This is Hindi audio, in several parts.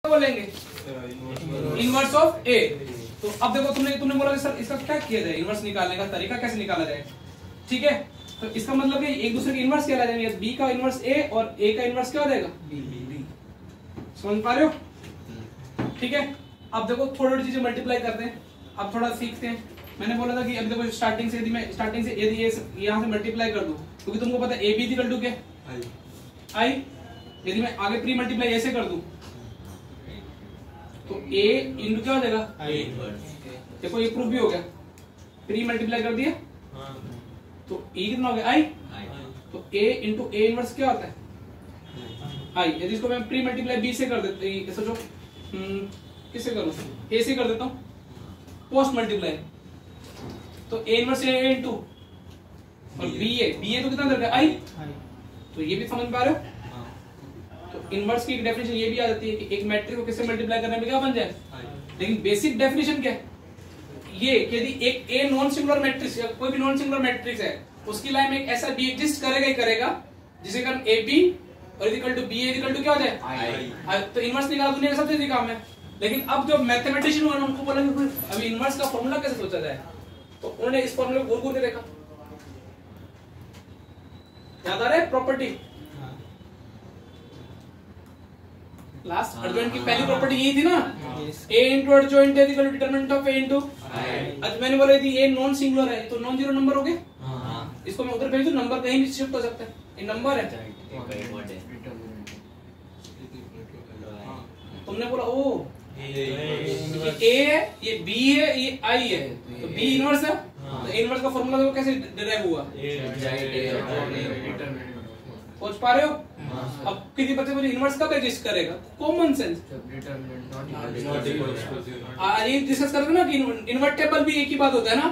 बोलेंगे इनवर्स ऑफ ए। तो अब देखो तुमने बोला सर इसका क्या किया जाए, इनवर्स निकालने का तरीका कैसे निकाला जाए, ठीक है। तो इसका मतलब है एक दूसरे के इनवर्स क्या ला जाएंगे, बी का इनवर्स ए और ए का इनवर्स क्या हो जाएगा बी। समझ पा रहे हो, ठीक है। अब देखो थोड़ी थोड़ी चीजें मल्टीप्लाई करते हैं, अब थोड़ा सीखते हैं। मैंने बोला था कि अब देखो स्टार्टिंग से यदि ये यहाँ से मल्टीप्लाई कर दूं, क्योंकि तुमको पता है ए बी इक्वल टू क्या आई। यदि मैं आगे प्री मल्टीप्लाई ऐसे कर दूं तो a इंटू क्या हो जाएगा आई। देखो ये प्रूफ भी हो गया, प्री मल्टीप्लाई कर दिया तो e कितना हो गया आई। तो a इंटू ए इनवर्स क्या होता है आई। यदि इसको मैं प्री मल्टीप्लाई b से कर देता, सोचो किससे करूं, a से कर देता हूं पोस्ट मल्टीप्लाई, तो a इनवर्स a इंटू और b a तो कितना दरकार आई। तो ये भी समझ पा रहे हो। तो इनवर्स की एक डेफिनेशन ये भी आ जाती है कि एक मैट्रिक्स को किससे मल्टीप्लाई करने में क्या बन जाए, लेकिन बेसिक डेफिनेशन क्या है ये कि यदि एक ए नॉन सिंगुलर मैट्रिक्स या कोई भी नॉन सिंगुलर मैट्रिक्स है उसकी लाइन में एक ऐसा बी एग्जिस्ट करेगा ही करेगा जिसे कारण ए बी और equal to B equal to क्या हो जाए आई। तो इनवर्स निकालना दुनिया का सबसे इजी काम है। लेकिन अब जो मैथमेटिशियन हुआ ना उनको बोला अभी इनवर्स का फॉर्मूला कैसे सोचा जाए, तो उन्होंने इस फॉर्मूले को घूर के देखा। याद आ रहा है प्रॉपर्टी, लास्ट एडजॉइंट की पहली प्रॉपर्टी यही थी ना, a into adjoint is equal to determinant of a into I. आज मैंने बोला यदि a नॉन सिंगुलर है तो नॉन जीरो नंबर हो गया, इसको मैं उधर भेज दूं, नंबर कहीं भी शिफ्ट हो सकता है, ये नंबर है। तुमने बोला ओ ये a है ये b है ये i है, तो b इनवर्स है, तो इनवर्स का फार्मूला देखो कैसे डिराइव हुआ, सोच पा रहे हो। अब किसी बच्चे मुझे इनवर्स कब एग्जिस्ट करेगा, कॉमन सेंस। ये डिस्कस करोगे ना कि इन्वर्टेबल भी एक ही बात होता है ना,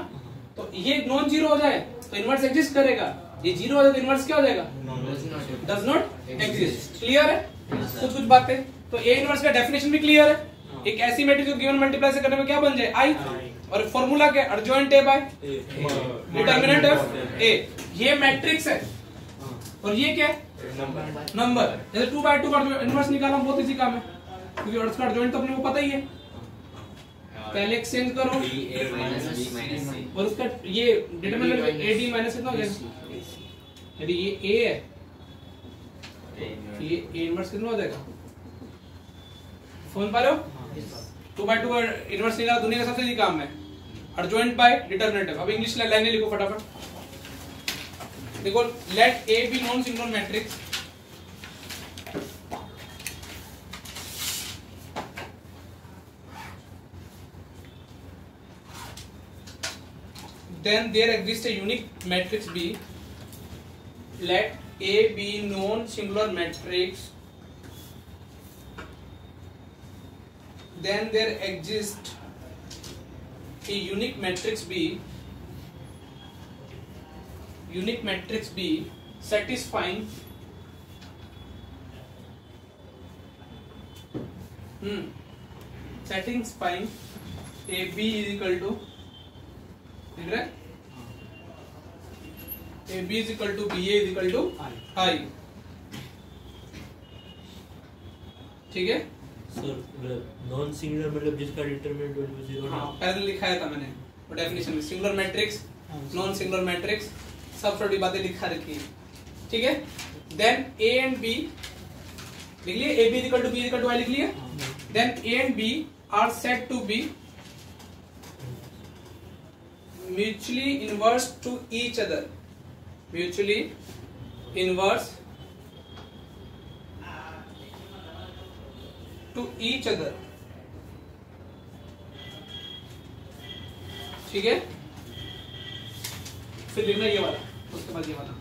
तो ये नॉन जीरो हो जाए तो इनवर्स एग्जिस्ट करेगा, ये जीरो हो जाए तो इनवर्स क्या हो जाएगा डज नॉट एग्जिस्ट। क्लियर है कुछ बातें। तो ए इनवर्स का डेफिनेशन भी क्लियर है, एक ऐसी मैट्रिक्स को गिवन मल्टीप्लाई से करने में क्या बन जाए आई, और फॉर्मूला क्या adjoint A by determinant of A. ये मैट्रिक्स है और ये क्या है नंबर। जैसे 2 बाय 2 का इनवर्स निकालना बहुत इजी काम है, क्योंकि उसका एडजॉइंट तो अपने को पता ही है। पहले एक्सचेंज करो और उसका ये डिटरमिनेंट ad माइनस कितना हो जाएगा, यदि ये a है ये a इनवर्स कितना हो जाएगा, समझ पा रहे हो। 2 बाय 2 का इनवर्स निकालना दुनिया का सबसे इजी काम है, एडजॉइंट बाय डिटरमिनेंट। अब इंग्लिश लाइनें लिखो फटाफट। देखो let A B non singular matrix then there exists a unique matrix B. Let A be non singular matrix, then there exists a unique matrix B, unique matrix B satisfying satisfying A B is equal to A B is equal to B A is equal to I। ठीक है सर नॉन सिंगुलर मतलब जिसका डिटरमिनेंट वैल्यू जीरो ना, पहले लिखाया था मैंने वो डेफिनेशन में, singular matrix non singular matrix सब छोटी बातें लिखा रखी है, ठीक है। देन A एंड B लिख लिए, A B is equal to B is equal to I लिख लिया। Then A and B are said to be mutually inverse to each other, mutually inverse to each other, ठीक है। फिर लिखना ये वाला, उसके बाद ये वाला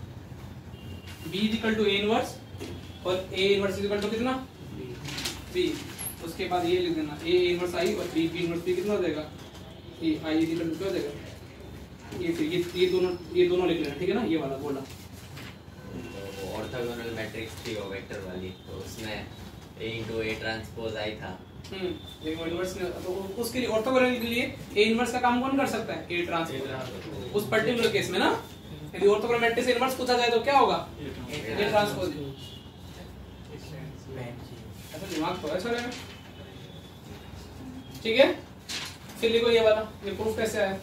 B is equal to A inverse और A inverse is equal to कितना B, उसके बाद ये लिख देना A इनवर्स I और B इनवर्स B कितना हो जाएगा A I is equal to क्या हो जाएगा ये, फिर ये दोनों लिख लेना, ठीक है ना। ये वाला बोला ऑर्थोगोनल मैट्रिक्स थी वो वेक्टर वाली, तो उसमें A into A transpose I था। लेकिन इनवर्स ने तो उसके लिए ऑर्थोगोनल के लिए A इनवर्स का काम कौन कर सकता है, A ट्रांसपोज। उस पर्टिकुलर केस में ना यदि ऑर्थोगोनल मैट्रिक्स इनवर्स पूछा जाए तो क्या होगा A ट्रांसपोज। ऐसा दिमाग तो अच्छा है। ठीक है, फिर लिखो ये वाला, ये प्रूफ कैसे आया।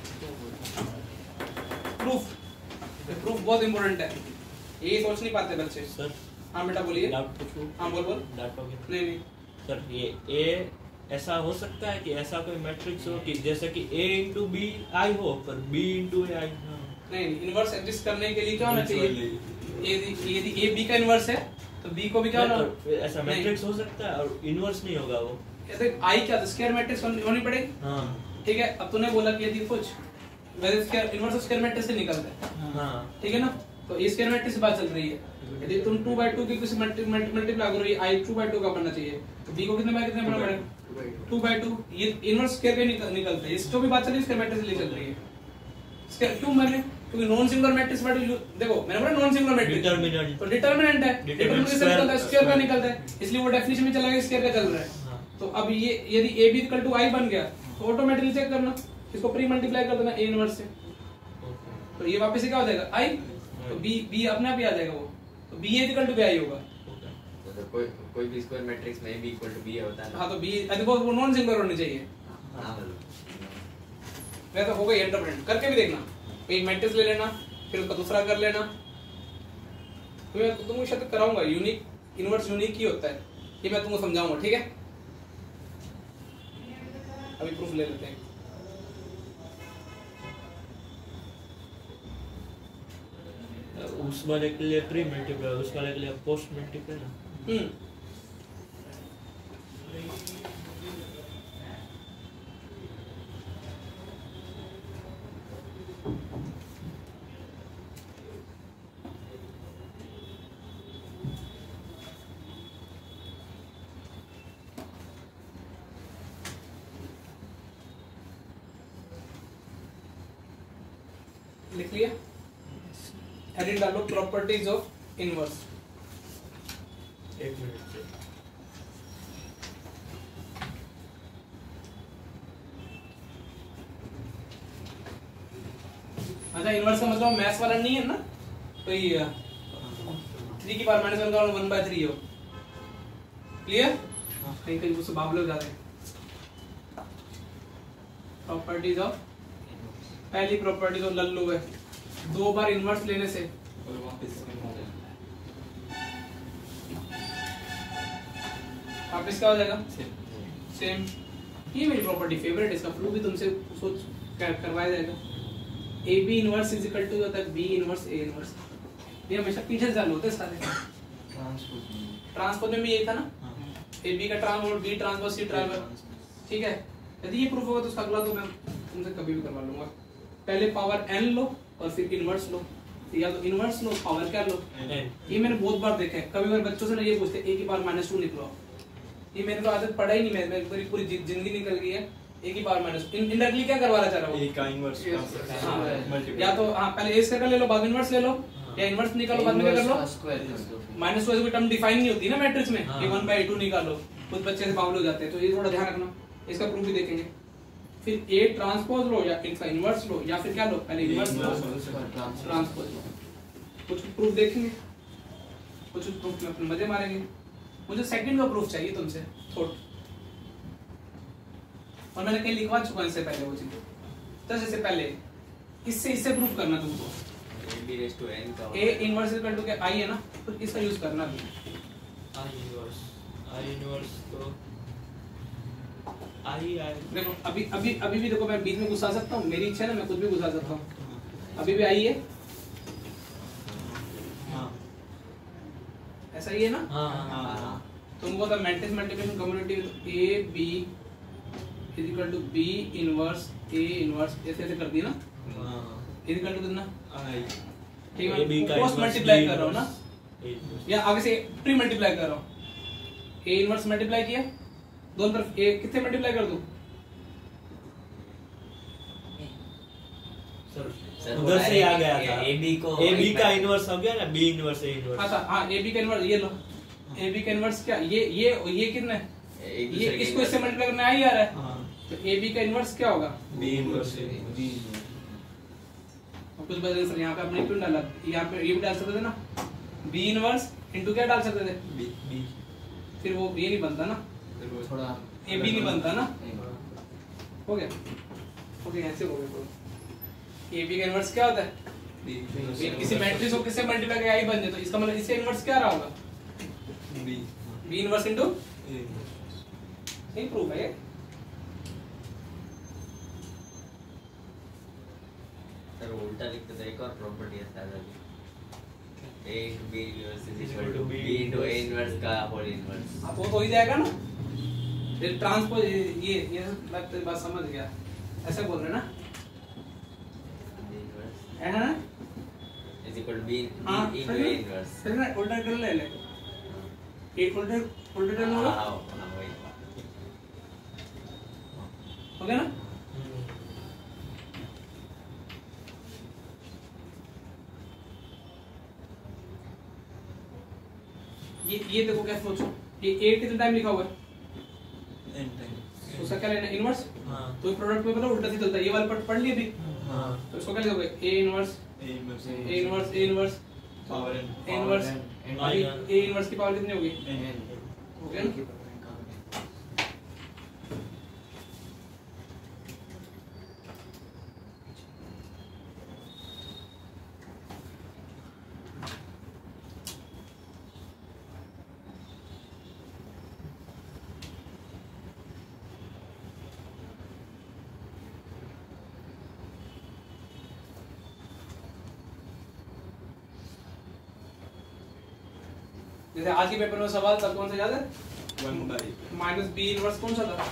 प्रूफ बहुत इंपॉर्टेंट है, ये सोच नहीं पाते बच्चे। सर हाँ बेटा बोलिए। डाउट पूछूं? हाँ बोल। डाउट हो गया? नहीं सर ये ए ऐसा हो सकता है कि ऐसा कोई मैट्रिक्स हो कि जैसे कि a into b आई हो पर b into a आई ना हो? नहीं, इनवर्स एग्जिस्ट करने के लिए क्या होना चाहिए, यदि ए बी का इनवर्स है तो बी को भी क्या होना, तो ऐसा मैट्रिक्स हो सकता है और इनवर्स नहीं होगा वो। ऐसे आई क्या स्क्वायर मैट्रिक्स होनी पड़ेगी। हाँ ठीक है, अब तूने बोला कि यदि कुछ वैसे स्क्वायर इनवर्स स्क्वायर मैट्रिक्स से निकलता है। हाँ ठीक है ना, तो ये स्क्वायर मैट्रिक्स से बात चल रही है। यदि तुम 2/2 की किसी मल्टीप्लाई करो, ये आई 2/2 का बनना चाहिए, तो बी को कितने बाय कितने बनना पड़ेगा 2/2। ये इनवर्स स्क्वायर के निकलता है, इस जो भी बात चल रही है स्क्वायर मैट्रिक्स से चल रही है। स्क्वायर क्यों मैंने, क्योंकि नॉन सिंगुलर मैट्रिक्स देखो मैंने बोला नॉन सिंगुलर मैट्रिक्स डिटरमिनेंट तो डिटरमिनेंट है, डिटरमिनेंट किससे निकलता है, स्क्वायर का निकलता है, इसलिए वो डेफिनेशन में चला गया स्क्वायर का चल रहा है। तो अब ये यदि a b equal to i बन गया तो ऑटोमेटिकली चेक करना, इसको प्री मल्टीप्लाई कर देना a इनवर्स से, तो ये वापस से क्या हो जाएगा i, तो b अपने आप ही आ जाएगा वो, तो b इक्वल टू bi होगा। तो कोई भी स्क्वायर मैट्रिक्स में b इक्वल टू b होता है ना। हाँ तो b देखो वो नॉन सिंगुलर होनी चाहिए। हाँ वैसा हो गई इंटरप्रेट करके भी देखना, एक मैट्रिक्स ले लेना फिर उसका दूसरा कर लेना, तो मैं तुमको शायद कराऊंगा यूनिक इनवर्स यूनिक ही होता है, ये मैं तुमको समझाऊंगा। ठीक है, अभी प्रूफ ले लेते हैं। उस वाले के लिए प्री मल्टीप्लाई, उस वाले के लिए पोस्ट मल्टीप्लाई ना। लिख लिया, हेडिंग डालो प्रॉपर्टीज ऑफ इनवर्स। एक मिनट से अच्छा, इनवर्स का मतलब मैथ्स वाला नहीं है ना, तो ये 3 की पावर -1 का 1/3 हो। क्लियर, कहीं कहीं उससे बाबले हो जाते हैं। प्रॉपर्टीज ऑफ, पहली प्रॉपर्टी तो लल्लू है, 2 बार इनवर्स लेने से वापस क्या हो जाएगा सेम। ये मेरी प्रॉपर्टी फेवरेट है, इसका प्रूफ भी तुमसे सोच करवाया जाएगा। A B inverse is equal to होता है बी इनवर्स ए इनवर्स, ये हमेशा पीछे से चालू होते हैं सारे। ट्रांसपोज में भी यही था ना, ए बी का transpose B transpose C transpose. ठीक है, यदि ये प्रूफ होगा तो उसका अगला तो मैं तुमसे कभी भी करवा लूंगा। पहले पावर n लो और फिर इनवर्स लो, या तो इनवर्स लो पावर क्या लो। ये मैंने बहुत बार देखा है, कभी बार बच्चों से ना ये पूछते a की पावर -2 निकलो, ये मैंने तो आदत पढ़ा ही नहीं, मैं मेरी पूरी जिंदगी निकल गई है a की पावर -2। इनडायरेक्टली क्या करवाना चाह रहा हूं, a का इनवर्स या तो हाँ पहले a स्क्वायर कर ले लो बाद में इनवर्स ले लो, या इनवर्स निकालो बाद में क्या कर लो -2 कोई टर्म डिफाइन नहीं होती ना मैट्रिक्स में, ये 1/2 निकालो, कुछ बच्चे से पागल हो जाते हैं, तो ये थोड़ा ध्यान रखना। इसका प्रूफ भी देखेंगे। फिर A ट्रांसपोज लो या इनका इनवर्स लो, या फिर क्या लो पहले इनवर्स लो ट्रांसपोज लो। कुछ प्रूफ देखेंगे, कुछ प्रूफ में अपने मजे मारेंगे। मुझे सेकंड का प्रूफ चाहिए तुमसे थोड़ा, और मैंने कहीं लिखवा चुका इससे पहले वो चीज, तो जैसे पहले इससे प्रूफ करना तुमको। A इनवर्स इक्वल टू क्या I है ना, तो इसका यूज करना भी। I इनवर्स तो I देखो अभी भी देखो, मैं बीच में घुसा सकता हूँ, मेरी इच्छा है ना, मैं कुछ भी घुसा सकता हूँ। अभी भी I है, ऐसा ही है ना। तुमको तो matrix multiplication community A B is equal to B inverse A inverse ऐसे कर दी ना, इक्वल टू कितना ठीक है, पोस्ट मल्टीप्लाई कर रहा हूँ ना, या आगे से प्री मल्टीप्लाई कर रहा हूँ। A इनवर्स मल्टीप्लाई किया दोनों तरफ, A कितने मल्टीप्लाई कर दूं उधर से आ गया था, AB का इनवर्स हो गया ना, B इनवर्स A इनवर्स। अच्छा हाँ, AB का इनवर्स ये लो, AB का इनवर्स क्या ये कितना है, ये इसको इससे मल्टीप्लाई करने आ ही आ रहा है, तो AB का इनवर्स क्या होगा B इनवर्स A। कुछ बदल सर यहाँ पे आपने क्यों डाला, यहाँ पे ये भी डाल सकते थे ना, B इनवर्स इनटू क्या डाल सकते थे B, फिर वो ये नहीं बनता ना, थोड़ा AB नहीं बनता ना, हो गया ओके ऐसे हो गया। तो ए बी का इनवर्स क्या होता है किसी मैट्रिक्स को किससे मल्टीप्लाई करके आई बन जाए तो इसका मतलब इससे इनवर्स क्या रहा होगा बी इनवर्स इनटू सही प्रूफ है। सर उल्टा लिखते तो एक और प्रॉपर्टी है शायद अभी a into b inverse is equal to b into a inverse का whole inverse। अब वो तो हो ही जाएगा ना ये ट्रांसपोज ये लगता बात समझ गया ऐसे बोल रहे ना है ना is equal to b into a inverse। फिर ना उल्टा कर ले एक उल्टा कर लो हाँ वही हो गया ना। ये देखो क्या सोचो ये 8 कितने टाइम लिखा हुआ है तो उसका क्या लेना इनवर्स तो प्रोडक्ट में मतलब उल्टा से चलता है ये वाला पढ़ लिए भी तो इसको क्या लिखोगे a inverse power inverse a inverse की पावर कितनी होगी हो गया ना। जैसे आज के पेपर में सवाल था कौन सा याद है माइनस बी इनवर्स कौन सा था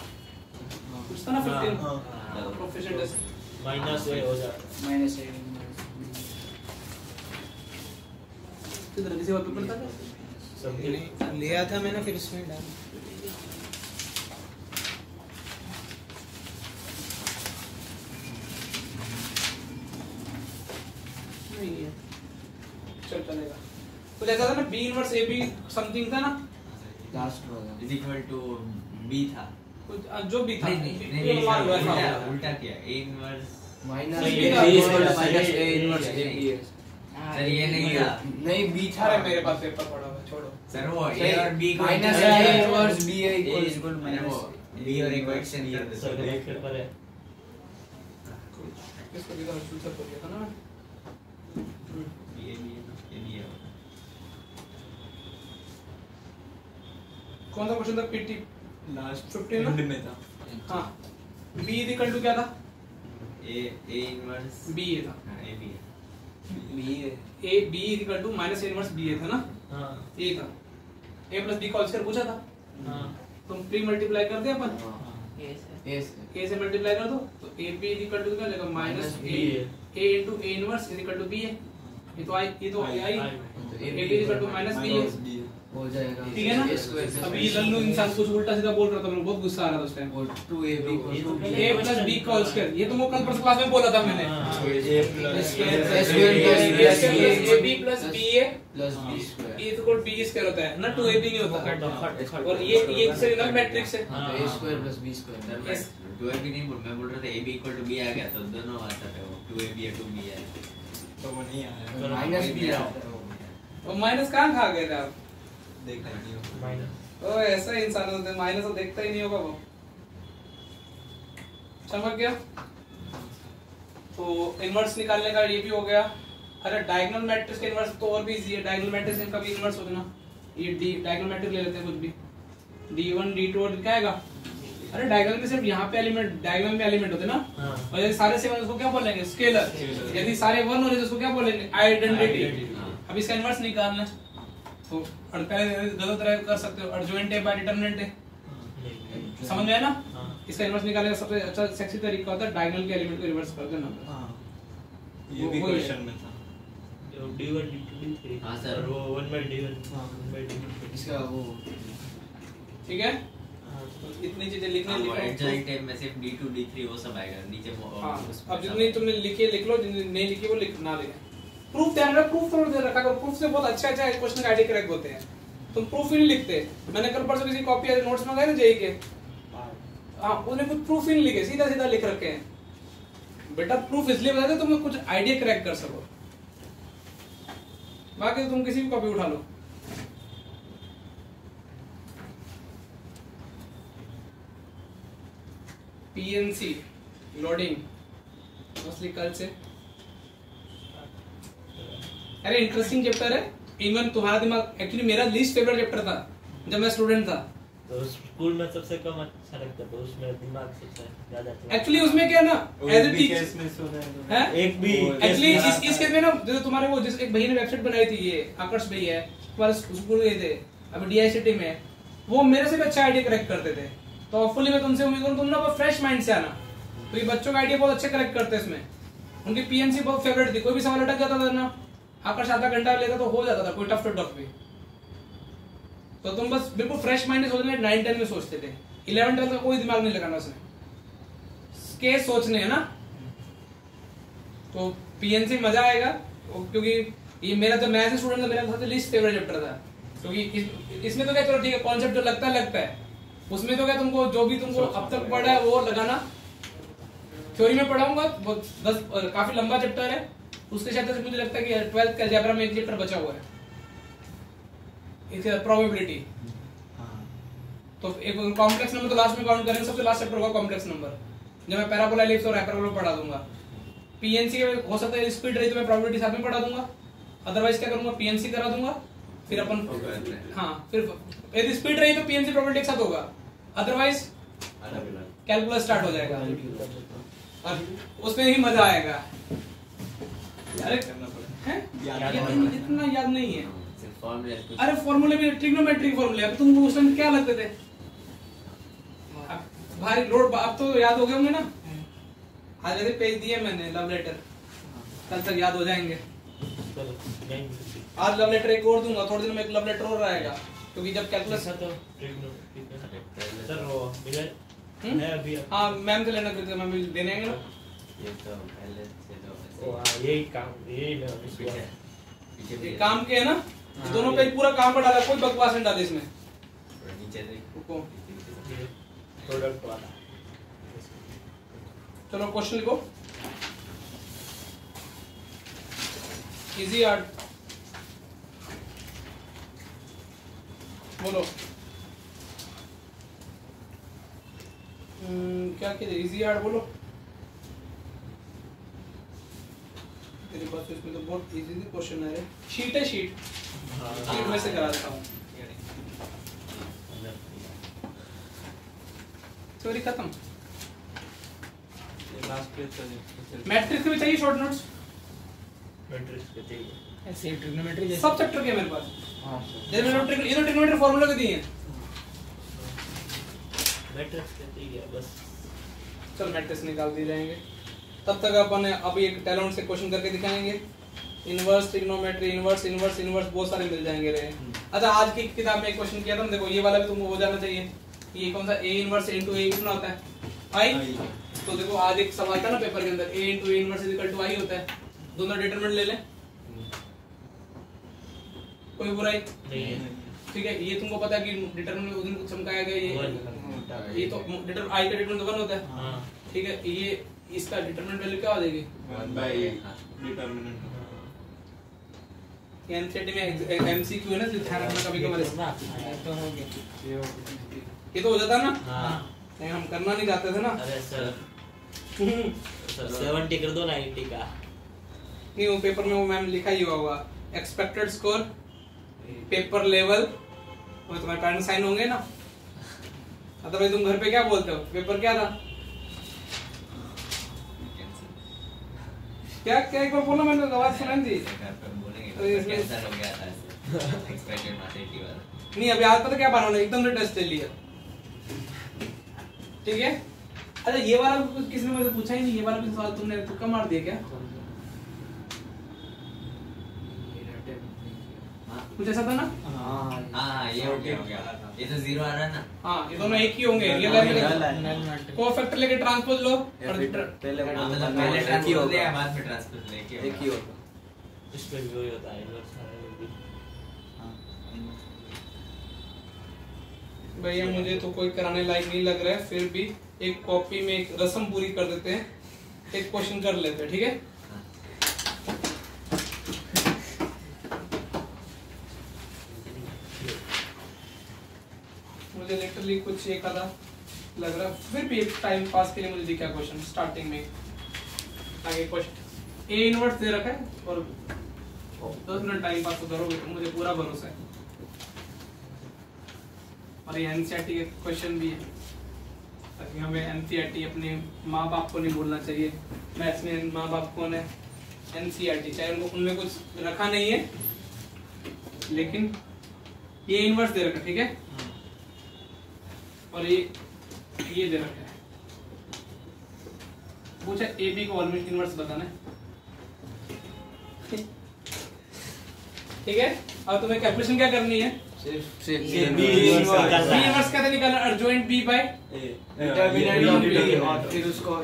कुछ था ना 15 प्रोफेशनल टेस्ट माइनस ए हो जाए माइनस ए किधर किसी और पेपर था सब लिया था मैंने फिर इसमें डाल नहीं है चल चलेगा कुछ ऐसा था ना B inverse A B something था ना लास्ट वाला is equal to b था कुछ जो भी था नहीं उल्टा किया a inverse माइनस सही बी था, minus A inverse A B है सर ये नहीं था नहीं बी था अरे मेरे पास पेपर पड़ा हुआ है छोड़ो सर वो a और b को माइनस ए इनवर्स बी है इक्वल टू मैंने वो b और a को एक्सटेंड कर सब दे एक पेपर है इसको भी तो आंसर कर दिया था ना ये भी है कौन सा क्वेश्चन था पीटी लास्ट 15 ना? में था हाँ बी इक्वल टू क्या था a इनवर्स बी ये था हां a भी है बी है A B equal to minus inverse B था ना हाँ ये था ए प्लस बी का होल स्क्वायर पूछा था हाँ तुम प्री मल्टीप्लाई कर दे अपन यस ए से मल्टीप्लाई कर दो तो ए बी इक्वल टू क्या लगेगा minus B A into A inverse equal to B है ये तो I A B equal to minus B है हो जाएगा ठीक है ना अब ये लल्लू इंसान कुछ उल्टा सीधा बोल रहा था मेरे को बहुत गुस्सा आ रहा था उस टाइम और 2ab ए प्लस बी का होल स्क्वायर ये तो वो कल परसों क्लास में बोला था मैंने A B plus B A plus B square ये तो कोड बी स्क्वायर होता है ना 2ab नहीं होता और ये किससे ना मैट्रिक्स है हां a square plus b square Yes. 2ab नहीं मैं बोल रहा था a b equal to b आ गया तो दोनों आता था वो 2ab या 2b है तो वो नहीं आया माइनस b है और माइनस कहां खा गए थे आप देखा नहीं हो माइनस ओ ऐसा इंसान होता है माइनस तो देखता ही नहीं होगा वो समझ गया तो इनवर्स निकालने का ये भी हो गया। अरे डायगोनल मैट्रिक्स का इनवर्स तो और भी इजी है डायगोनल मैट्रिक्स इनका भी इनवर्स होगा ना ये डी डायगोनल मैट्रिक्स ले लेते हैं कुछ भी d1 d2 और क्या आएगा अरे डायगोनल में सिर्फ यहाँ पे एलिमेंट डायगोनल में एलिमेंट होते हैं ना हाँ। और यदि सारे सेवन उसको क्या बोलेंगे स्केलर यदि सारे वन हो रहे तो उसको क्या बोलेंगे आइडेंटिटी अब इसका इनवर्स निकालना है तो पहले गलत तरह कर सकते हो एडजॉइंट है बाय डिटरमिनेंट है समझ में आया ना हाँ। इसका इनवर्स निकालने का सबसे अच्छा सेक्सी तरीका होता है डायगोनल के एलिमेंट को रिवर्स कर देना हाँ ये भी वो ही है। क्वेश्चन में था जो d1 d2 d3 हाँ, सर। और वो 1/d1 हाँ। 1/d2 इसका वो ठीक है तो इतनी चीजें लिखने वो लिखो एडजॉइंट टाइप में सिर्फ d2 d3 वो सब आएगा नीचे वो हाँ उसमें अब जितनी तुमने लिखी है लिख लो जितनी नहीं लिखी वो लिख ना लिखे प्रूफ ध्यान रखो प्रूफ थोड़ा दे रखा करो प्रूफ से बहुत अच्छा अच्छा क्वेश्चन का आईडी करेक्ट होते हैं तुम प्रूफ ही नहीं लिखते मैंने कल परसों किसी कॉपी नोट्स मंगाए ना जेई के हाँ उन्हें कुछ प्रूफ ही नहीं लिखे सीधा सीधा लिख रखे हैं बेटा प्रूफ इसलिए बताते तुम कुछ आइडिया क्रैक कर सको बाकी तुम किसी भी कॉपी उठा लो पीएनसी लोडिंग मोस्टली कल से। अरे इंटरेस्टिंग चैप्टर है, इवन तुम्हारा दिमाग एक्चुअली मेरा लीस्ट फेवरेट चैप्टर था जब मैं स्टूडेंट था। तो स्कूल में सबसे कम अच्छा लगता था, उसमें दिमाग सबसे ज्यादा चलता। एक्चुअली उसमें क्या है ना, एज ए टीचर है एक भी एक्चुअली इस केस में ना, जैसे तुम्हारे वो जिस एक भैया ने वेबसाइट बनाई थी, ये आकर्ष भैया है, तुम्हारे स्कूल गए थे अभी डीआईसीटी में, वो मेरे से भी अच्छा आइडिया करेक्ट करते थे। तो होपफुली मैं तुमसे उम्मीद करूँ तुम ना फ्रेश माइंड से आना, तो ये बच्चों का आइडिया बहुत अच्छे करेक्ट करते हैं इसमें। उनकी पीएनसी बहुत फेवरेट थी, कोई भी सवाल अटक जाता था ना, आकर्ष आधा घंटा लेता तो हो जाता था, कोई टफ टू टफ भी। तो तुम बस बिल्कुल फ्रेश माइंड से सोचने 9-10 में सोचते थे, 11-12 में कोई दिमाग नहीं लगाना उसमें, केस सोचने है ना। तो पीएनसी मजा आएगा, क्योंकि ये मेरा जब मैं एज स्टूडेंट था मेरा सबसे लीस्ट फेवरेट चैप्टर था, क्योंकि इसमें तो क्या चलो ठीक है कॉन्सेप्ट जो लगता है, उसमें तो क्या तुमको जो भी तुमको अब तक पढ़ा है वो लगाना। थ्योरी में पढ़ाऊंगा काफी लंबा चैप्टर है, उसके साथ से मुझे लगता है कि 12th का अलजेब्रा में एक चैप्टर बचा हुआ है, प्रोबेबिलिटी। तो एक कॉम्प्लेक्स नंबर तो लास्ट में काउंट करेंगे, सबसे लास्ट चैप्टर होगा कॉम्प्लेक्स नंबर, जब मैं पैराबोला एलिप्स और हाइपरबोला पढ़ा दूंगा। पीएनसी हो सकता है स्पीड रही तो मैं प्रोबेबिलिटी साथ में पढ़ा दूंगा, अदरवाइज क्या करूंगा पीएनसी करा दूंगा, फिर अपन फिर यदि स्पीड रही तो पीएनसी प्रोबेबिलिटी एक साथ होगा, अदरवाइज कैलकुलस स्टार्ट हो जाएगा और उसमें ही मजा आएगा। अरे इतना याद नहीं है, अरे फॉर्मूले भी ट्रिग्नोमेट्रिक फॉर्मूले, अब तुमको उस टाइम क्या लगते थे भारी लोड, अब तो याद हो गए होंगे ना। आज जैसे पेज दिए मैंने लव लेटर, कल तक याद हो जाएंगे। आज लव लेटर एक और दूंगा, थोड़े दिन में एक लव लेटर और आएगा, क्योंकि जब कैलकुलस तो सर वो मिले है अभी। हाँ मैम से लेना, करते मैम देने आएंगे ना। ये तो पहले से तो यही काम, यही पीछे काम के है ना, दोनों पे पूरा काम का डाला, कोई बकवास नहीं डाले इसमें। नीचे देखो प्रोडक्ट वाला। चलो क्वेश्चन लिखो, इजी आर्ट बोलो। क्या कहते इजी आर्ट बोलो। तेरे पास इसमें तो बहुत इजी क्वेश्चन है, शीट है शीट, शीट में से करा देता हूँ। थ्योरी खत्म। मैट्रिक्स के भी चाहिए शॉर्ट नोट्स, मैट्रिक्स के चाहिए ऐसे ट्रिग्नोमेट्री सब चैप्टर के मेरे पास। हां ये तो ट्रिग्नोमेट्री फार्मूला के दिए हैं। मैट्रिक्स के चाहिए बस। चल मैट्रिक्स निकाल दिए जाएंगे, तब तक अपन अभी एक टैलेंट से क्वेश्चन करके दिखाएंगे। Inverse trigonometry, inverse inverse inverse बहुत सारे मिल जाएंगे रे। अच्छा आज की किताब में एक क्वेश्चन किया था, देखो ये वाला भी तुमको हो जाना चाहिए। ये कौन सा a इनवर्स into a कितना होता है i। तो देखो आज एक सवाल था ना पेपर के अंदर, a into a inverse equal to i होता है। दोनों डिटरमिनेंट ले लें, कोई बुराई नहीं है। ठीक है। ये तुमको पता है कि डिटरमिनेंट उस दिन कुछ चमकाया गया, ये तो डिटर i का डिटरमिनेंट 1 होता है। हां ठीक है, ये इसका डिटरमिनेंट वैल्यू क्या हो जाएगी 1/डिटरमिनेंट। एनसीईआरटी में एमसीक्यू है ना, तो ध्यान रखना कभी कभार। तो हो गया, ये तो हो जाता ना। हां नहीं हम करना नहीं चाहते थे ना। अरे सर 70 कर दो ना 80 का। नहीं वो पेपर में वो मैम लिखा ही होगा एक्सपेक्टेड स्कोर पेपर लेवल, वो तुम्हारे पेरेंट्स साइन होंगे ना। अदरवाइज तुम घर पे क्या बोलते हो, पेपर क्या था, क्या क्या एक बार बोलो, मैंने आवाज सुनाई थी। अरे इसमें- कैंसर हो गया था एक्सपेक्टेड मार्क्स 80 वाला। नहीं अभी आज पता क्या बनाना, एकदम से टेस्ट ले लिया। ठीक है। अच्छा ये वाला कुछ किसी ने मुझे पूछा ही नहीं, ये वाला भी सवाल तुमने तुक्का मार दिया क्या, कुछ ऐसा था ना। हां हाँ ये हो गया ये तो 0 आ रहा है ना। हाँ ये दोनों एक ही होंगे, रियल लाइफ में कोफैक्टर लेके ट्रांसपोज लो और पहले हाँ, मतलब पहले ट्रांसपोज ले बाद में ट्रांसपोज लेके एक ही होगा। इसमें भी वही होता है इनवर्स में भी। भैया मुझे तो कोई कराने लायक नहीं लग रहा है, फिर भी एक कॉपी में एक रस्म पूरी कर देते हैं, एक क्वेश्चन कर लेते हैं। ठीक है। मुझे लिटरली कुछ एक आधा लग रहा फिर भी टाइम पास के लिए मुझे दिखा क्वेश्चन स्टार्टिंग में। आगे क्वेश्चन ए इनवर्स दे रखा है और 10 मिनट टाइम पास तो करोगे तो मुझे पूरा भरोसा है। और ये एनसीईआरटी के क्वेश्चन भी है, ताकि हमें एनसीईआरटी अपने माँ बाप को नहीं बोलना चाहिए। मैथ्स में माँ बाप कौन है? एनसीईआरटी। चाहे उनको उनमें कुछ रखा नहीं है, लेकिन ये इनवर्स दे रखा है, ठीक है, और ये दे रखा है। पूछा ए बी को ऑलमोस्ट इनवर्स बताना है, ठीक है। अब तुम्हें कैलकुलेशन क्या करनी है? बी इनवर्स कैसे निकालना? Adjoint B by determinant of B और फिर उसको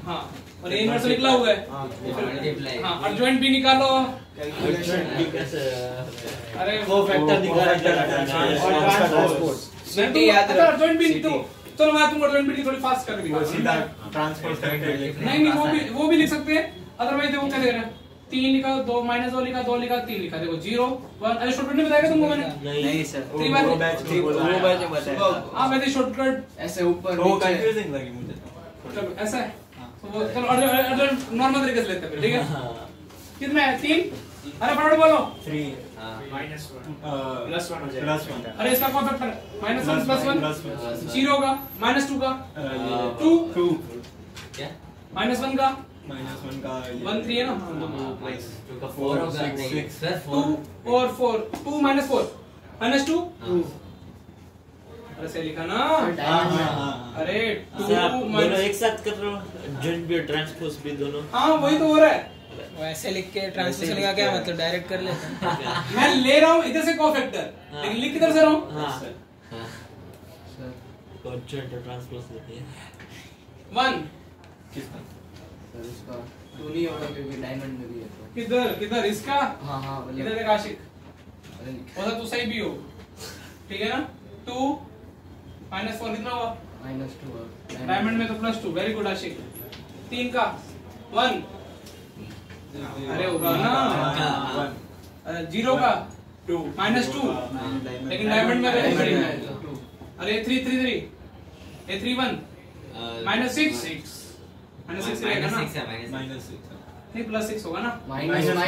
हाँ, और ए इनवर्स निकला हुआ है। हाँ, अर्जॉइंट बी निकालो। अरे कोफैक्टर निकाला जाता है और ट्रांसपोज अर्जॉइंट बी तो चलो मैं तुमको अर्जॉइंट बी की थोड़ी फास्ट कर दूंगा। सीधा ट्रांसपोज करके नहीं वो भी लिख सकते हैं। अदरवाइज देखो क्या दे रहा है, 3 लिखा, 2 माइनस 2 लिखा, 2 लिखा, 3 लिखा, देखो 0 1। अरे शॉर्टकट नहीं बताया तुमको मैंने? नहीं सर, 3 बार वो बैच बताया। हां वैसे शॉर्टकट ऐसे ऊपर वो नीचे कंफ्यूजिंग लगी मुझे। चलो ऐसा है तो वो चलो अर्जॉइंट नॉर्मल तरीके से लेते हैं, ठीक है। कितना है? 3। अरे फटाफट बोलो। 3 +1 अरे इसका कौन फैक्टर है? -1 +1 0 का, -2 का, 2 क्या? -1 का, -1 का 1 3 है ना। -2 का 4 होगा नहीं सर 2 4 और 4 2 -4 -2 अरे से लिखा ना। अरे 2 दोनों एक साथ कर रहे हो, जॉइंट भी ट्रांसपोज भी दोनों। हाँ वही तो हो रहा है। वैसे लिख के ट्रांसलेशन का क्या मतलब? डायरेक्ट कर लेते हैं। मैं ले रहा हूँ इधर से कोफैक्टर, लेकिन लिख किधर से रहा हूँ? हाँ सर जॉइंट ट्रांसपोज लेते हैं 1 किसका? सर इसका 2 नहीं होगा क्योंकि डायमंड में भी है तो। किधर इसका? हाँ इधर देख आशिक, मतलब तो सही भी हो, ठीक है ना। 2 -4 कितना हुआ? -2 डायमंड में तो +2। वेरी गुड आशिक। 3 का 1 अरे होगा ना। 0 का 2 -2 लेकिन डायमंड में अरे 3 ये 3 1 -6 रहेगा ना। -6 नहीं +6 होगा ना। -6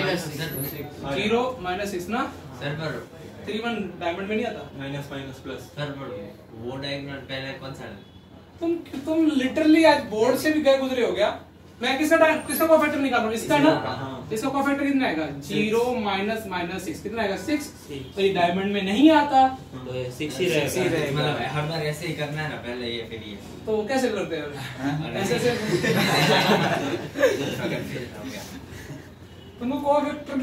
0 -6 ना। सर पर 3 1 डायमंड में नहीं आता। Minus plus. सर पर वो डायग्राम पहले कौन सा है? तुम लिटरली आज बोर्ड से भी गए गुजरे हो गया। मैं किसका कोफैक्टर निकाल रहा हूँ? इसका ना। इसका कोफैक्टर कितना आएगा? 0 -6 कितना आएगा? 6। तो ये डायमंड में नहीं आता, तो 6 ही रहेगा। मतलब हर बार ऐसे ही करना है ना, पहले ये फिर ये। तो कैसे करते हैं? ऐसे तुमको कोफैक्टर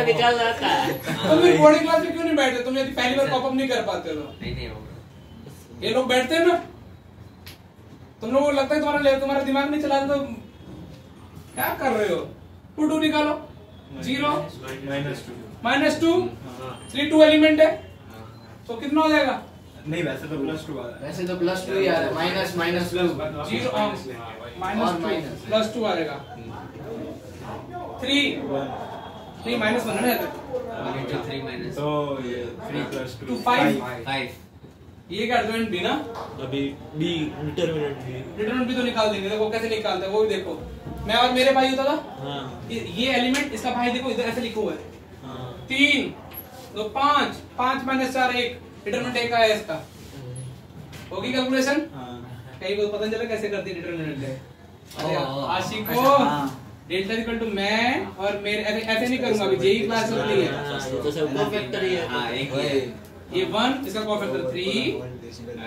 निकाल आता है। तुम भी बोर्डिंग क्लास में क्यों नहीं बैठते? तुम यदि पहली बार कॉपअप नहीं कर पाते हो। नहीं होगा। ये लोग बैठते हैं ना, तुम लोगों को लगता है तुम्हारा दिमाग नहीं चला तो क्या कर रहे हो? 2 निकालो। 0 -2 3 2 एलिमेंट है तो कितना हो जाएगा? नहीं वैसे तो +2 आ रहा है। वैसे तो +2 ही आ रहा है। -2 0 -2 आ जाएगा। 3 नहीं -1 है 1 into 3 minus तो ये 3 + 2 5 5 ये क्या अर्जॉइंट बी ना। अभी बी डिटरमिनेंट भी तो निकाल देंगे। देखो कैसे निकालते हैं वो भी देखो। मैं और मेरे भाई होता था। हाँ ये एलिमेंट इसका भाई देखो इधर ऐसे लिखा हुआ है। हाँ 3 2 5 5 - 4 1 डिटरमिनेंट 1 है इसका। होगी कैलकुलेशन? हाँ कहीं को पता नहीं चला कैसे करती है डिटरमिनेंट है। अरे आशिक अच्छा, को हाँ। डेल्टा इक्वल टू मैं और मेरे ऐसे नहीं करूंगा अभी। जेई क्लास होती है। तो सब कोफैक्टर ही है। हां एक ही है। ये 1 इसका कोफैक्टर 3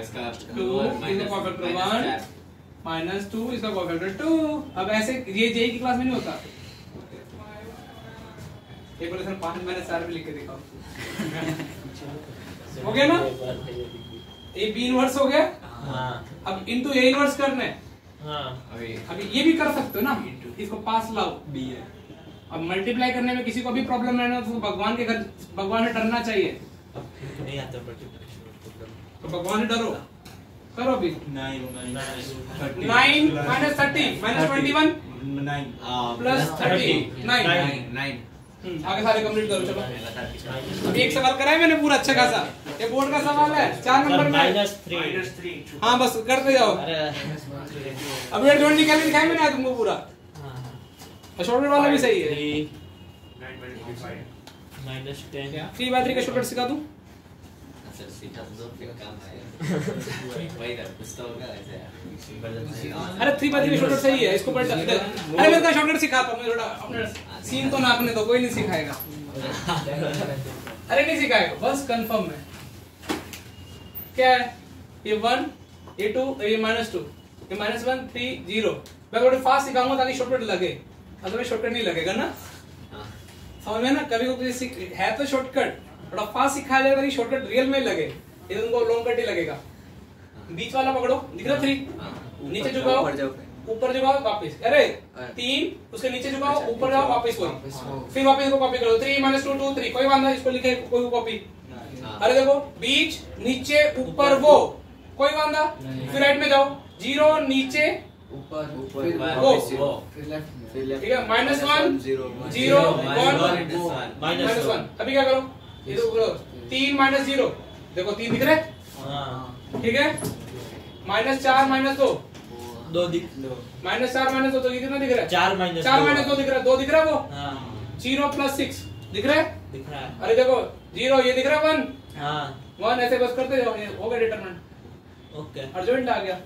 इसका 2 इसका कोफैक्टर 1 -2 इसका कोफैक्टर 2। अब ऐसे ये जेई की क्लास में नहीं होता। एक बार सर 5 - 4 भी लिख के दिखाओ। हो गया ना? ए बी इनवर्स हो गया। हाँ अब इनटू ए इनवर्स करना है। हाँ अभी ये भी कर सकते हो ना, इसको पास लाओ। बी है। अब मल्टीप्लाई करने में किसी को भी प्रॉब्लम रहना तो भगवान के घर भगवान से डरना चाहिए। नहीं आता मल्टीप्लिकेशन। तो भगवान से डरो, करो अभी। 9 9 -30 -21 9 प्लस 30 9 9 आगे सारे कंप्लीट करो। चलो अब एक सवाल कराया मैंने पूरा अच्छा खासा। ये बोर्ड का सवाल है 4 नंबर में -3 हाँ बस करते जाओ। अरे अब ये जोड़ निकाल के दिखाई मैंने तुमको पूरा और शॉर्टकट वाला भी सही है। -10 3/3 का शॉर्टकट सिखा दूं। सर सीधा तो फिर काम आएगा वही ना कुछ तो होगा ऐसे अरे 3/3 का शॉर्टकट सही है इसको पढ़। अरे मैं इसका शॉर्टकट सिखाता हूं मैं थोड़ा अपने सीन तो नापने दो कोई नहीं सिखाएगा। अरे नहीं सिखाएगा बस कंफर्म है। क्या है ये 1 ये 2 ये -2 ये -1 3 0 मैं थोड़ा फास्ट सिखाऊंगा ताकि शॉर्टकट लगे अदरवाइज शॉर्टकट नहीं लगेगा ना। समझ में ना कभी को है तो शॉर्टकट थोड़ा फास्ट सिखाया जाएगा ताकि शॉर्टकट रियल में लगे ये तुमको लॉन्ग कट ही लगेगा। बीच वाला पकड़ो दिख रहा 3 नीचे झुकाओ ऊपर झुकाओ वापस। अरे 3 उसके नीचे झुकाओ ऊपर जाओ वापस कोई फिर वापस इसको कॉपी करो 3 -2 2 3 कोई बात नहीं इसको लिखे कोई कॉपी। अरे देखो बीच नीचे ऊपर वो कोई बात नहीं फिर राइट में जाओ 0 नीचे ऊपर वो फिर लेफ्ट ठीक है -1 0 1 -1 अभी क्या करो ये तो करो 3 -0 देखो 3 दिख रहे ठीक है -4 -2 2 दिख -4 -2 तो ये कितना दिख रहा है 4 -2 दिख रहा है 2 दिख रहा है वो हाँ 0 + 6 दिख रहा है। दिख रहा है अरे देखो 0 ये दिख रहा है 1 हाँ 1 ऐसे बस करते जाओ ये हो गया डिटरमिनेंट ओके अर्जेंट आ गया।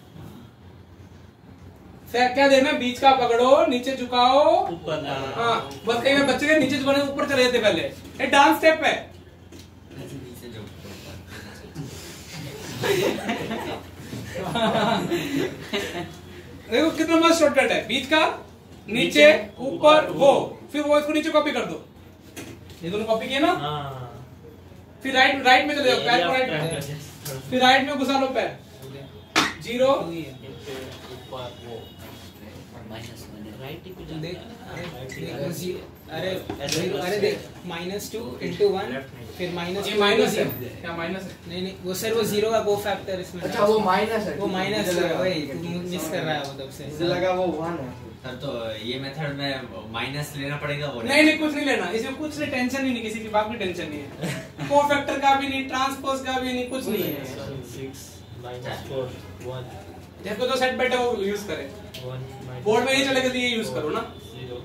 फिर क्या देना बीच का पकड़ो नीचे झुकाओ ऊपर हाँ बस कहीं बच्चे के नीचे झुकाने ऊपर चले जाते पहले ये डांस स्टेप है। देखो कितना मस्त शॉर्टकट है बीच का नीचे ऊपर वो फिर वो इसको नीचे कॉपी कर दो ये दोनों कॉपी किए ना। हाँ फिर राइट में चले जाओ पैर को राइट में फिर राइट में घुसा लो पैर 0 राइट ही कुछ देख अरे अरे देख -2 × 1 फिर ये माइनस है क्या माइनस है नहीं वो सर वो 0 का को-फैक्टर इसमें अच्छा वो माइनस है वो माइनस है वही तू मिस कर रहा है वो तब से मुझे लगा वो 1 है। सर तो ये मेथड में माइनस लेना पड़ेगा वो नहीं कुछ नहीं लेना इसमें कुछ नहीं टेंशन ही नहीं किसी की बात की टेंशन नहीं है को-फैक्टर का भी नहीं ट्रांसपोज का भी नहीं कुछ नहीं है 6 -4 1 जिसको जो सेट बैठे वो यूज करे 1 बोर्ड में ये चलेगा तो ये यूज करो ना 0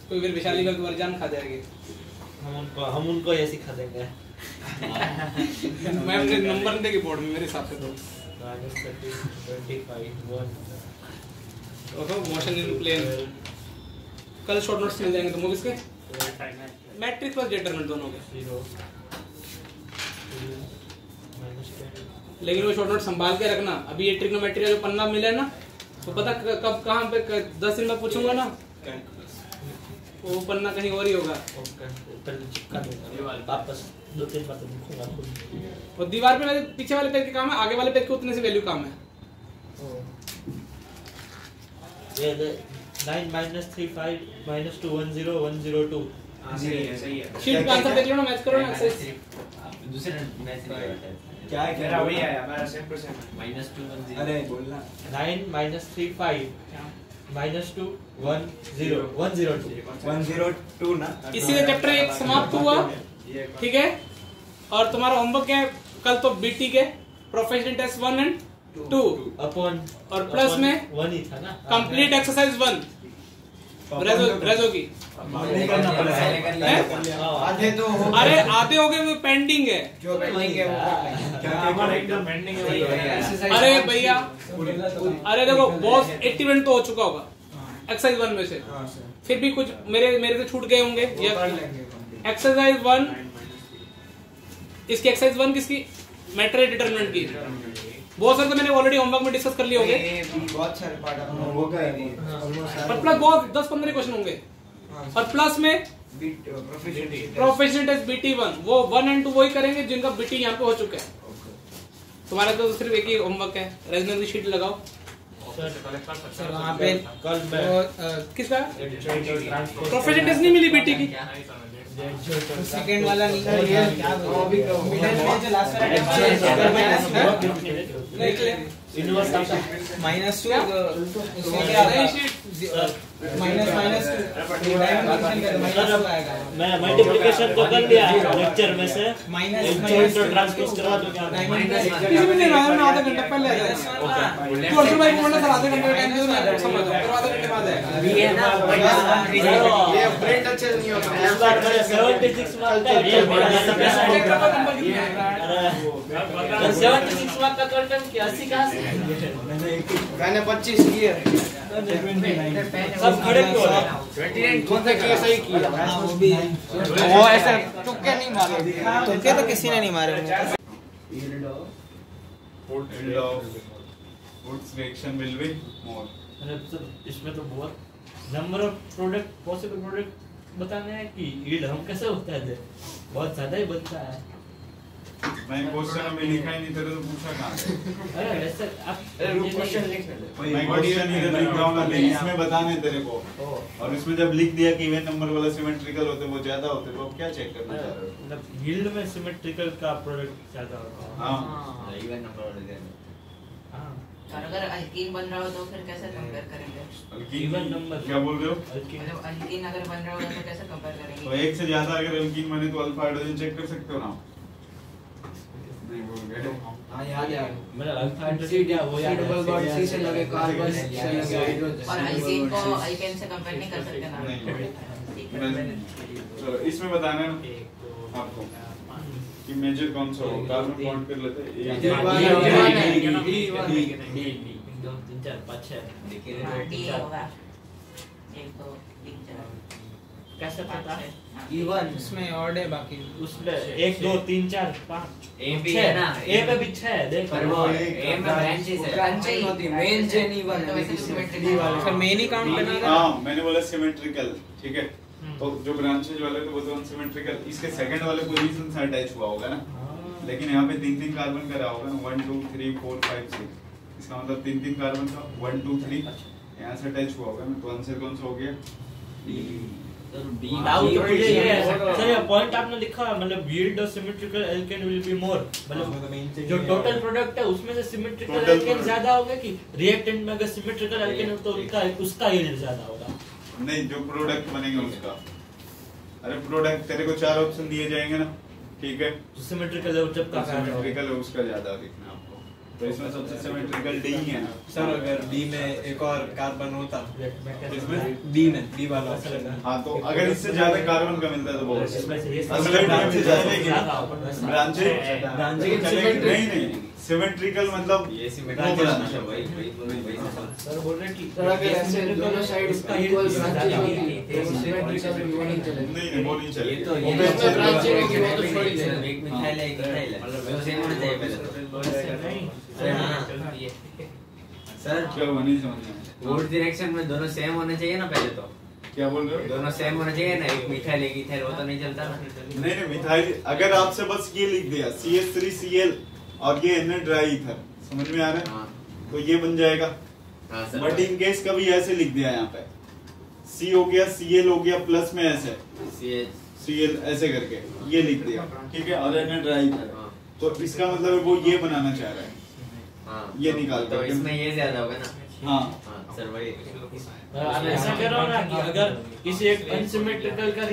कोई फिर विशाली का तुम्हारी जान खा जाएगी। हम उनको ये सिखा देंगे मैम ने नंबर नहीं देगी बोर्ड में मेरे हिसाब से तो -30 25 1 ओहो मोशन इन प्लेन कल शॉर्ट नोट्स मिल जाएंगे तुमको किसके मैट्रिक्स प्लस डिटरमिनेंट दोनों के 0 लेकिन वो शॉर्ट नोट संभाल के रखना। अभी ये ट्रिग्नोमेट्री का जो पन्ना मिला है ना तो पता कब कहाँ पे 10 दिन में पूछूंगा ना वो पन्ना कहीं और ही होगा ओके ऊपर चिपका देगा वापस 2-3 बार तो लिखूंगा और दीवार पे पीछे वाले पेज के काम है आगे वाले पेज के उतने से वैल्यू काम है। ये 9 -3 5 -2 1 0 1 0 2 सही है शीट का आंसर देख लो ना मैच करो ना एक्सरसाइज दूसरे मैच नहीं करता क्या है मेरा वही आया मेरा सेम टू सेम -2 1 0 अरे बोलना 9 -3 5 -2 1 0 1 0 2 102 ना इसी से चैप्टर 1 समाप्त हुआ ठीक है। और तुम्हारा होमवर्क है कल तो बीटी के प्रोफेशनल टेस्ट 1 एंड 2 अपॉन और प्लस में 1 ही था ना कंप्लीट एक्सरसाइज 1 रेजो की नहीं करना पड़ेगा आधे तो अरे आधे हो गए वो पेंडिंग है जो पेंडिंग है वो क्या एकदम पेंडिंग है अरे भैया अरे देखो बॉस 80% तो हो चुका होगा एक्सरसाइज 1 में से फिर भी कुछ मेरे से छूट गए होंगे। एक्सरसाइज 1 इसकी एक्सरसाइज 1 किसकी मैट्रिक्स डिटरमिनेंट की बहुत सारे तो मैंने ऑलरेडी होमवर्क में डिस्कस कर लिए होंगे बहुत सारे पार्ट अपने वो गए पर प्लस बहुत 10-15 क्वेश्चन होंगे और प्लस में प्रोफेशनल टेस्ट BT1 वो 1 एंड 2 वही करेंगे जिनका BT यहाँ पे हो चुका है। तुम्हारा तो सिर्फ एक ही होमवर्क है रेजोनेंस की शीट लगाओ सर वहाँ पे कल किसका ट्रांसपोर्ट प्रोफेशनल टेस्ट नहीं मिली BT की सेकंड वाला नहीं क्या मिडिल में जो लास्ट वाला इनवर्स आता है -2 उसमें क्या आता है -2 आएगा। मैं मल्टीप्लिकेशन तो कर लिया लेक्चर में से माइनस तो ट्रांसपोज करवा दो क्या किसी भी नहीं रहा आधा घंटा पहले आ जाएगा तो अर्जुन भाई को बोलना सर आधे घंटे का टाइम दे दो मैं समझ जाऊं फिर आधे घंटे बाद आएगा बी है ना ये प्रिंट अच्छे नहीं होता इस बार मेरे 76 मार्क का अरे 76 मार्क का क्वांटम की 80 कहां से मैंने 25 किए सब खड़े क्यों हो रहे हैं? 29 कौन सा किया सही किया हाँ वो भी वो ऐसे तुक्के नहीं मारे तुमके तो किसी ने नहीं मारे होंगे। Yield of Wood's reaction will be more. अरे सर इसमें तो बहुत number of product possible product बताने हैं कि यील्ड हम कैसे होता है बहुत ज्यादा ही बनता है। मैं क्वेश्चन में लिखा ही नहीं तेरे तो पूछा कहाँ से? अरे वैसे आप क्वेश्चन लिखने दे मैं क्वेश्चन इधर लिख रहा हूँ ना लेकिन इसमें बताने तेरे को और इसमें जब लिख दिया कि इवन नंबर वाला सिमेट्रिकल होते वो ज्यादा होते तो अब क्या चेक करना चाह रहे हो? मतलब यील्ड में सिमेट्रिकल का प्रोडक्ट ज्यादा होता है। हाँ इवन नंबर वाले हाँ और अगर अल्कीन बन रहा हो तो फिर कैसे कंपेयर करेंगे? अल्कीन इवन नंबर क्या बोल रहे हो? मतलब अल्कीन अगर बन रहा होगा तो कैसे कंपेयर तो करेंगे? एक से ज्यादा अगर अल्कीन बने तो अल्फा हाइड्रोजन चेक कर सकते हो ना? नहीं बोल गए। हां याद है मतलब अल्फा हाइड्रोजन क्या वो याद डबल बॉन्ड सी से लगे कार्बन से लगे हाइड्रोजन और अल्कीन को अल्केन से कंपेयर नहीं कर सकते ना? नहीं। ठीक है। तो इसमें बताना है आपको कि मेजर कौन सा हो कार्बन बॉन्ड कर लेते हैं डी 2 3 4 5 6 देखिए हाँ, डी होगा। 1 2 3 4 कैसे पता है? इवन उसमें ऑड है बाकी उसमें 1 2 3 4 5 ए भी है ना ए पे भी 6 देख पर वो ए में ब्रांचेस है ब्रांचिंग होती मेन चेन इवन तो वैसे सिमेट्रिकल फिर मेन ही काउंट करना था। हाँ मैंने बोला सिमेट्रिकल ठीक है तो जो ब्रांचेज वाले थे वो तो अनसिमेट्रिकल इसके सेकंड वाले पोजीशन से अटैच हुआ होगा ना लेकिन यहाँ पे 3 3 कार्बन का रहा होगा ना 1 2 3 4 5 6 इसका मतलब 3 3 कार्बन का 1 2 3 यहाँ से अटैच हुआ होगा ना तो आंसर कौन सा हो गया डाउट तो मुझे ये है सर ये पॉइंट आपने लिखा मतलब yield of symmetrical alkane will be more मतलब जो टोटल प्रोडक्ट है उसमें से सिमेट्रिकल Total एल्केन product। ज्यादा होगा कि रिएक्टेंट में अगर सिमेट्रिकल एल्केन हो तो उनका उसका यील्ड ज्यादा होगा। नहीं जो प्रोडक्ट बनेगा उसका अरे प्रोडक्ट तेरे को 4 ऑप्शन दिए जाएंगे ना ठीक है सिमेट्रिकल जब का सिमेट्रिकल है उसका ज्यादा लिखना आपको तो इसमें सबसे सिमेट्रिकल डी है ना सर अगर डी में एक और कार्बन होता इसमें डी में डी वाला हाँ तो अगर इससे ज्यादा कार्बन का मिलता है तो बहुत इसमें से ये असली में से ज्यादा ज्यादा होगा। ब्रांचेज नहीं नहीं सिमेट्रिकल मतलब ये वो सिमेट्रिकल बनाना है वही सर बोल रहे हैं कि सर अगर ऐसे दोनों साइड इसका इक्वल yield ब्रांचेज ज्यादा होती होगी। तो सिमेट्रिकल भी नहीं चलेगा नहीं वो नहीं ये चाहिए तो वो ये बेस्ट तो है। ब्रांचेज होगी वो तो छोड़ ही देना एक मिथाइल है एक मिथाइल है मतलब वो सेम होना चाहिए पहले तो सर क्या हुआ नहीं समझ में वोट डायरेक्शन में दोनों सेम होने चाहिए ना पहले तो क्या बोल रहे हो दोनों सेम होना चाहिए ना एक मिथाइल एक इथाइल वो तो नहीं चलता ना नहीं नहीं मिथाइल अगर आपसे बस ये लिख दिया CH3Cl और ये Na ड्राई ईथर समझ में आ रहा है हाँ तो ये बन जाएगा हाँ सर बट इन केस कभी ऐसे लिख दिया यहाँ पे C हो गया Cl हो गया प्लस में ऐसे CH Cl ऐसे करके ये लिख दिया ठीक है और Na ड्राई ईथर हाँ तो इसका मतलब है वो ये बनाना चाह रहा है हाँ ये निकाल तो करके। इसमें ये ज्यादा होगा ना हाँ हाँ सर वही आप ऐसा करो ना कि अगर किसी एक अनसिमेट्रिकल का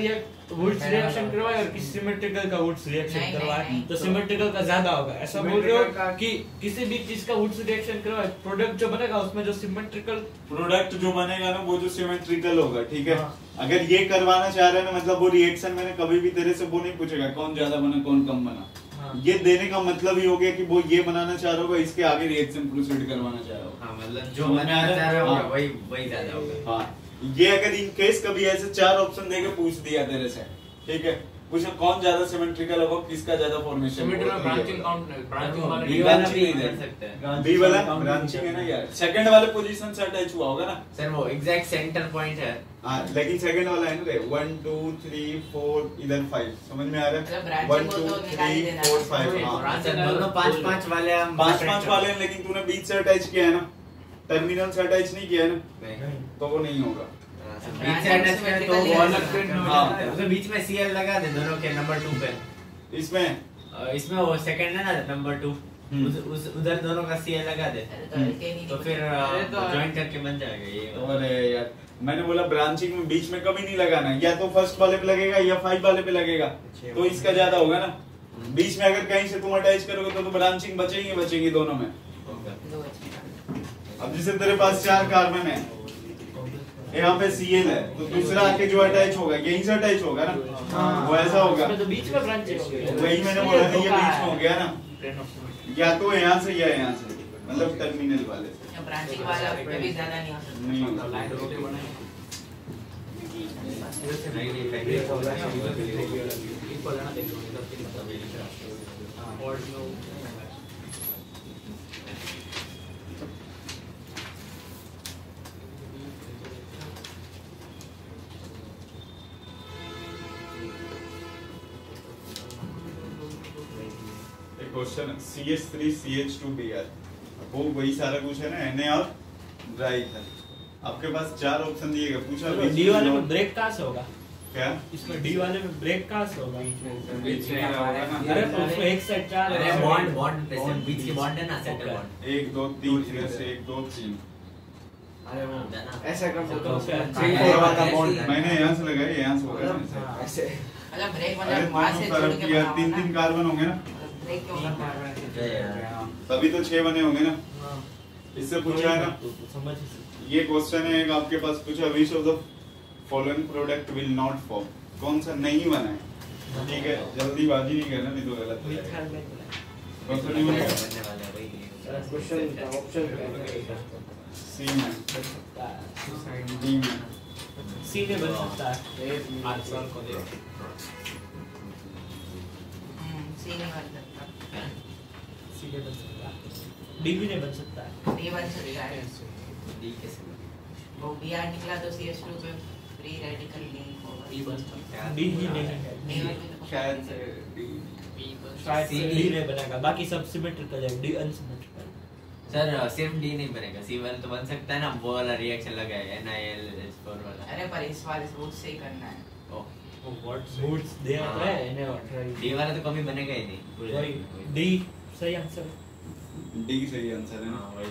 वुड्स रिएक्शन करवाए और किसी सिमेट्रिकल का वुड्स रिएक्शन नहीं, करवाए नहीं, तो सिमेट्रिकल का ज्यादा होगा ऐसा बोल रहे हो कि किसी भी चीज का वुड्स रिएक्शन करवाए प्रोडक्ट जो बनेगा उसमें जो सिमेट्रिकल प्रोडक्ट जो बनेगा ना वो जो सिमेट्रिकल होगा ठीक है हाँ। अगर ये करवाना चाह रहे हैं ना मतलब वो रिएक्शन मैंने कभी भी तेरे से वो नहीं पूछेगा कौन ज्यादा बना कौन कम बना हाँ। ये देने का मतलब ही हो गया कि वो ये बनाना चाह रहा होगा इसके आगे रिएक्शन प्रोसीड करवाना चाह रहा होगा हाँ मतलब जो समझ में आ बनाना रहा है? चाह रहे होगा हाँ। वही वही ज्यादा होगा हाँ ये अगर इन केस कभी ऐसे 4 ऑप्शन देके पूछ दिया तेरे से ठीक है पूछा कौन ज्यादा सिमेट्रिकल होगा किसका ज्यादा formation symmetrical branching count branching वाला बी ये वाला वाला भी भी इधर कर सकते हैं बी वाला ब्रांचिंग है ना यार सेकंड वाले पोजीशन से अटैच हुआ होगा ना सर वो एग्जैक्ट सेंटर पॉइंट है हाँ लेकिन सेकंड वाला है ना 1 2 3 4 इधर 5 समझ में आ रहा मतलब है branching 1 को 2 तो निकाल ही 3 देना 4 है। 5 हाँ हाँ सर दोनों 5 वाले हम 5 वाले हैं लेकिन तूने बीच से अटैच किया है ना टर्मिनल से अटैच नहीं किया है ना नहीं तो वो नहीं होगा हाँ, सर, बीच से अटैच करें तो वो अलग प्रिंट हाँ। उसमें बीच में CL लगा दे दोनों के नंबर 2 पे इसमें इसमें वो सेकंड है ना नंबर 2 उधर दोनों का CA लगा दे तो फिर ज्वाइन करके बन जाएगा ये। अरे यार मैंने बोला ब्रांचिंग में बीच में कभी नहीं लगाना, या तो फर्स्ट वाले पे लगेगा या 5 वाले पे लगेगा, तो इसका ज्यादा होगा ना। बीच में अगर कहीं से तुम अटैच करोगे तो ब्रांचिंग बचेगी दोनों में। अब जैसे तेरे पास 4 कार्बन है, यहाँ पे Cl है, तो दूसरा आके जो अटैच होगा यहीं से अटैच होगा ना, वो ऐसा होगा। तो बीच में ब्रांचेस हो गए, वही मैंने बोला था, ये बीच में हो गया ना, या तो यहाँ से या यहाँ से, मतलब टर्मिनल वाले से। ब्रांचिंग वाला भी ज्यादा नहीं हो सकता। नहीं होता। क्वेश्चन CH3CH2Br, वो वही सारा कुछ है ना, Na और ड्राई था। आपके पास 4 ऑप्शन दिएगा, पूछा डी वाले में ब्रेक कहाँ से होगा? क्या इसमें डी वाले में ब्रेक कहाँ से होगा? बीच में होगा ना। अरे तो उसमें एक साइड 4 अरे बॉन्ड बीच की बॉन्ड है ना, सेंटर बॉन्ड 1 2 3 इधर से 1 2 3। अरे वो होता है ना ऐसा कर सकते हो। मैंने यहाँ से लगाया, यहाँ से होगा ना ऐसे। मतलब ब्रेक अरे मतलब वहां से जोड़ के बनाओ ना। 3 कार्बन होंगे ना, ब्रेक क्यों करना है? तभी तो 6 बने होंगे ना। इससे पूछा है ना, समझ। ये क्वेश्चन है एक आपके पास पूछा, which of the following product will not form, कौन सा नहीं बना है? ठीक है, जल्दीबाजी नहीं करना, नहीं तो गलत हो जाएगा। कौन सा नहीं बनेगा? बनने वाला है वही। क्वेश्चन का ऑप्शन क्या है? सी में, डी में, सी में बन सकता है। सी नहीं बन सकता। सी में बन सकता है। डी भी नहीं बन सकता है। डी बन सकता है। डी कैसे वो Br निकला तो CH2 पे फ्री रेडिकल नहीं होगा। डी बन सकता है। डी ही नहीं है। शायद से डी। शायद से डी नहीं बनेगा, बाकी सब सिमेट्रिकल है, डी अनसिमेट्रिकल। सर सिर्फ डी नहीं बनेगा, सी वाला तो बन सकता है ना, वो वाला रिएक्शन लगा है NiLH4 वाला। अरे पर इस वाले रूट से ही करना है। ओह बूट्स दे रहा है इन्हें ट्राई। डी वाला तो कभी बनेगा ही नहीं वही डी सही आंसर। डी सही आंसर है ना। हाँ वही।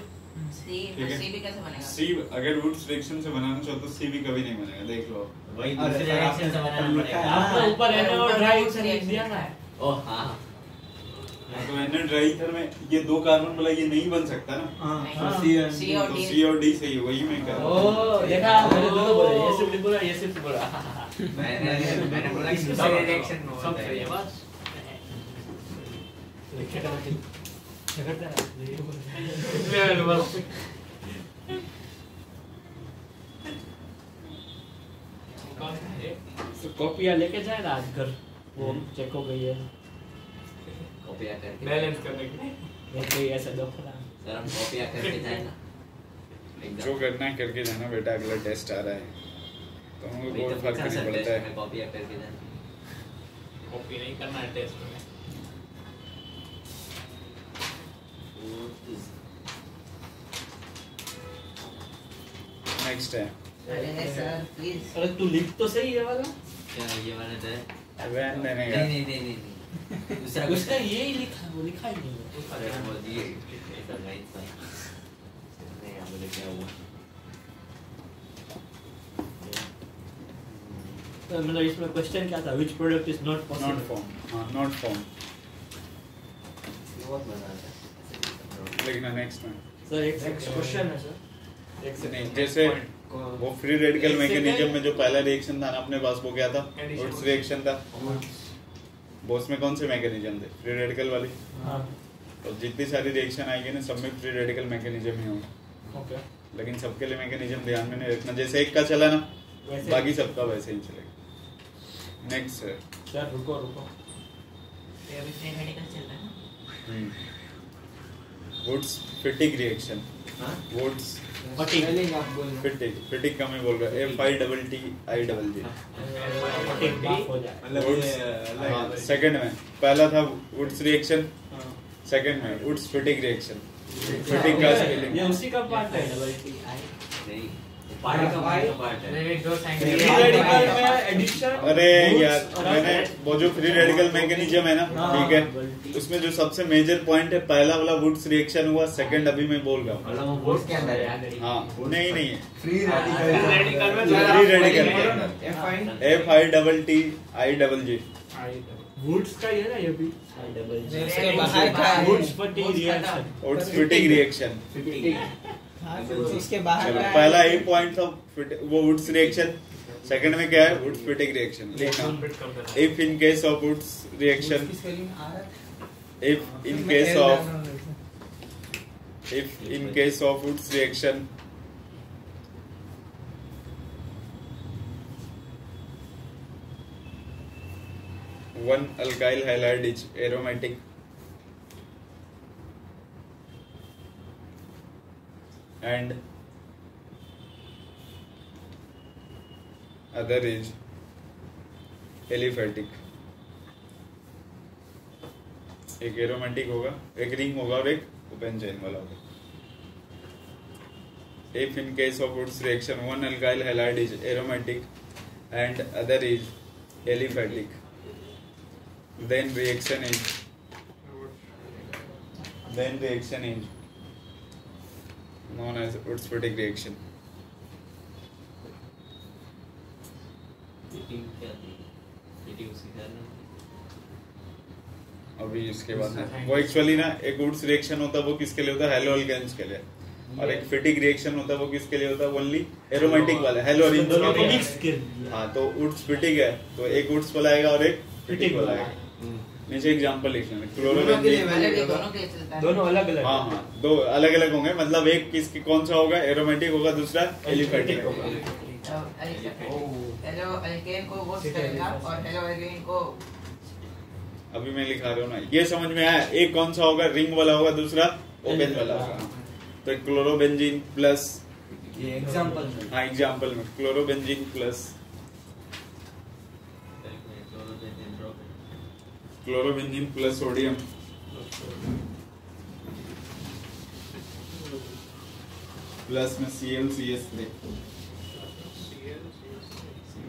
सी ठीक है। सी भी कैसे बनेगा? सी अगर रूट्स रिएक्शन से बनाना चाहो तो सी भी कभी नहीं बनेगा, देख लो। वही दूसरे रिएक्शन से बनाना पड़ेगा। आपको ऊपर एन और ड्राई से लिख दिया ना। ओह हाँ तो Na ड्राई ईथर में ये 2 कार्बन वाला ये नहीं बन सकता ना। हाँ। सी और तो डी। सी और डी सही है, वही मैं कर रहा हूँ। ओ देखा, मैंने दोनों बोला, ये सिर्फ बोला, ये सिर्फ बोला। मैंने बोला कि दूसरे रिएक्शन में सब होता सही है है। बस। झगड़ता है। तो कॉपियां लेके जाए ना आज घर, वो चेक हो गई है। कॉपियां करके बैलेंस करने के लिए। नहीं कोई ऐसा दो ना। सर हम कॉपियां करके जाए ना जो करना है करके जाना बेटा, अगला टेस्ट आ रहा है तो हमको वही कोई तो फर्क पूछा नहीं सर, पड़ता टेस्ट है। में कॉपियां करके जाना। कॉपी नहीं करना है टेस्ट में। नेक्स्ट है अरे सर प्लीज। अरे तू लिख तो सही है वाला। क्या ये वाला तो है? वैन देने का। नहीं दूसरा कुछ उसका ये ही लिखा, वो लिखा ही नहीं है। अरे वो ये ऐसा नहीं था। नहीं यहाँ बोले क्या हुआ? तो मतलब इसमें क्वेश्चन क्या था? Which product is not not possible? Form, हाँ नॉट फॉर्म। बहुत मजा आता है। लिखना नेक्स्ट में। सर एक क्वेश्चन है सर। नहीं, जैसे वो फ्री रेडिकल मैकेनिज्म में जो पहला रिएक्शन था ना अपने पास, वो क्या था? वुड्स रिएक्शन था। वो उसमें कौन से मैकेनिज्म थे? फ्री रेडिकल वाली। हाँ तो जितनी सारी रिएक्शन आएगी ना, सब में फ्री रेडिकल मैकेनिज्म ही होगा, ओके। लेकिन सबके लिए मैकेनिज्म ध्यान में नहीं रखना। जैसे एक का चला ना, वैसे बाकी सबका वैसे ही चलेगा। नेक्स्ट है सर रुको। ये अभी फ्री रेडिकल चल रहा है ना? Wurtz Fittig reaction. हाँ? वुड्स स्पेलिंग आप बोलना। फिटिक का मैं बोल रहा हूँ, FITTIGG। ठीक माफ हो जाए। सेकंड में पहला था वुड्स रिएक्शन, सेकंड में वुड्स फिटिक रिएक्शन। फिटिक का स्पेलिंग ये उसी का पार्ट है डबल टी। नहीं पार्ट का पार्ट है। फ्री रेडिकल में एडिशन। अरे यार मैंने वो जो फ्री रेडिकल मैकेनिज्म है ना, ठीक है, उसमें जो सबसे मेजर पॉइंट है, पहला वाला वुड्स रिएक्शन हुआ, सेकंड अभी मैं बोल रहा हूँ। मतलब वो वुड्स के अंदर है। हाँ नहीं नहीं है, फ्री रेडिकल में फ्री रेडिकल के अंदर FITTIJJ वुड्स का ये ना ये भी उसके बाहर का है। Wurtz Fittig reaction. Wurtz Fittig reaction. हाँ, उसके बाहर का है। पहला एक पॉइंट था वो वुड्स रिएक्शन, सेकंड में क्या है, वुड्स फिटिंग रिएक्शन। लिखना if in case of Wurtz reaction, if in case of Wurtz reaction one alkyl halide is aromatic and other is aliphatic। एक एरोमेटिक होगा, एक रिंग होगा और एक ओपन चेन वाला होगा। If in case of Wurtz reaction one alkyl halide is aromatic and other is aliphatic, then reaction is known as Wurtz-Fittig reaction। अभी इसके बाद वो एक्चुअली ना एक वुड्स रिएक्शन होता है वो किसके लिए होता है, हेलो अल्केन्स के लिए, और एक फिटिक रिएक्शन होता है वो किसके लिए होता है, ओनली एरोमेटिक वाला हेलो अल्केन्स के लिए। हाँ तो वुड्स फिटिक है तो एक वुड्स वाला आएगा और एक फिटिक वाला आएगा। नीचे एग्जांपल लिखना है, क्लोरोबेंजीन दोनों अलग अलग। हाँ हाँ दो अलग अलग होंगे, मतलब एक किसकी कौन सा होगा, एरोमेटिक होगा, दूसरा एलिफेटिक होगा। हेलो अल्केन को वो करेगा और हेलो एल्केन को अभी मैं लिखा रहा हूँ ना, ये समझ में आया, एक कौन सा होगा, रिंग वाला होगा, दूसरा ओपन वाला होगा। तो क्लोरोबेंजीन प्लस, ये एग्जांपल, हाँ एग्जांपल में क्लोरोबेंजीन प्लस सोडियम प्लस में ClCS3,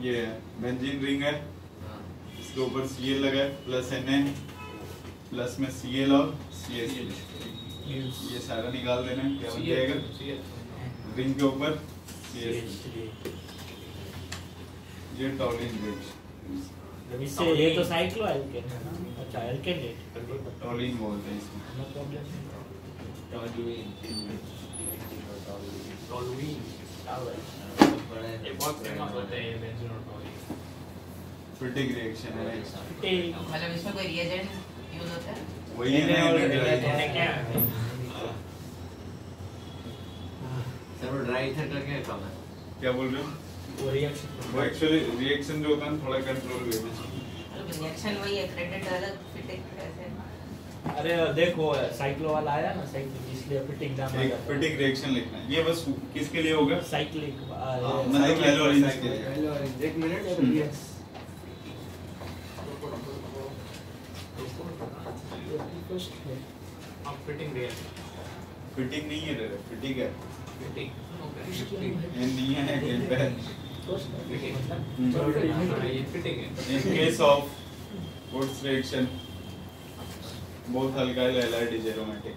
ये है बेंजीन रिंग है, इसके ऊपर Cl लगा है, प्लस Na प्लस में Cl और CS3, ये सारा निकाल देना है, क्या बन जाएगा, रिंग के ऊपर CS3, ये टॉलिन रिंग। इससे ये तो साइक्लो एल्केन है ना। अच्छा एल्केनेट टॉलिन बोलते हैं इसको। No problem. टॉलुइन ये बहुत फेमस होते हैं ये बेंजीन और टॉलुइन। फिटिक रिएक्शन है, मतलब इसमें कोई रिएजेंट यूज होता है, वही है क्या सर वो ड्राई ईथर करके कम है। क्या बोल रहे हो, वो रिएक्शन वो एक्चुअली रिएक्शन जो होता है थोड़ा कंट्रोल वे में। रिएक्शन वही है, क्रेडिट अलग फिटिक ऐसे। अरे देखो साइक्लो वाला आया ना, साइक्लिक, इसलिए फिटिक नाम आ एक जाता है। फिटिक रिएक्शन लिखना है, ये बस किसके लिए होगा, साइक्लिक मतलब हेलो ऑरेंज के लिए। हेलो ऑरेंज, एक मिनट यस अब फिटिंग रिएक्शन फिटिंग नहीं है रे, फिटिक है, फिटिंग ये नहीं है कहीं पे। ये फिटिंग है। In case of Wurtz reaction, both alkyl halide is aromatic.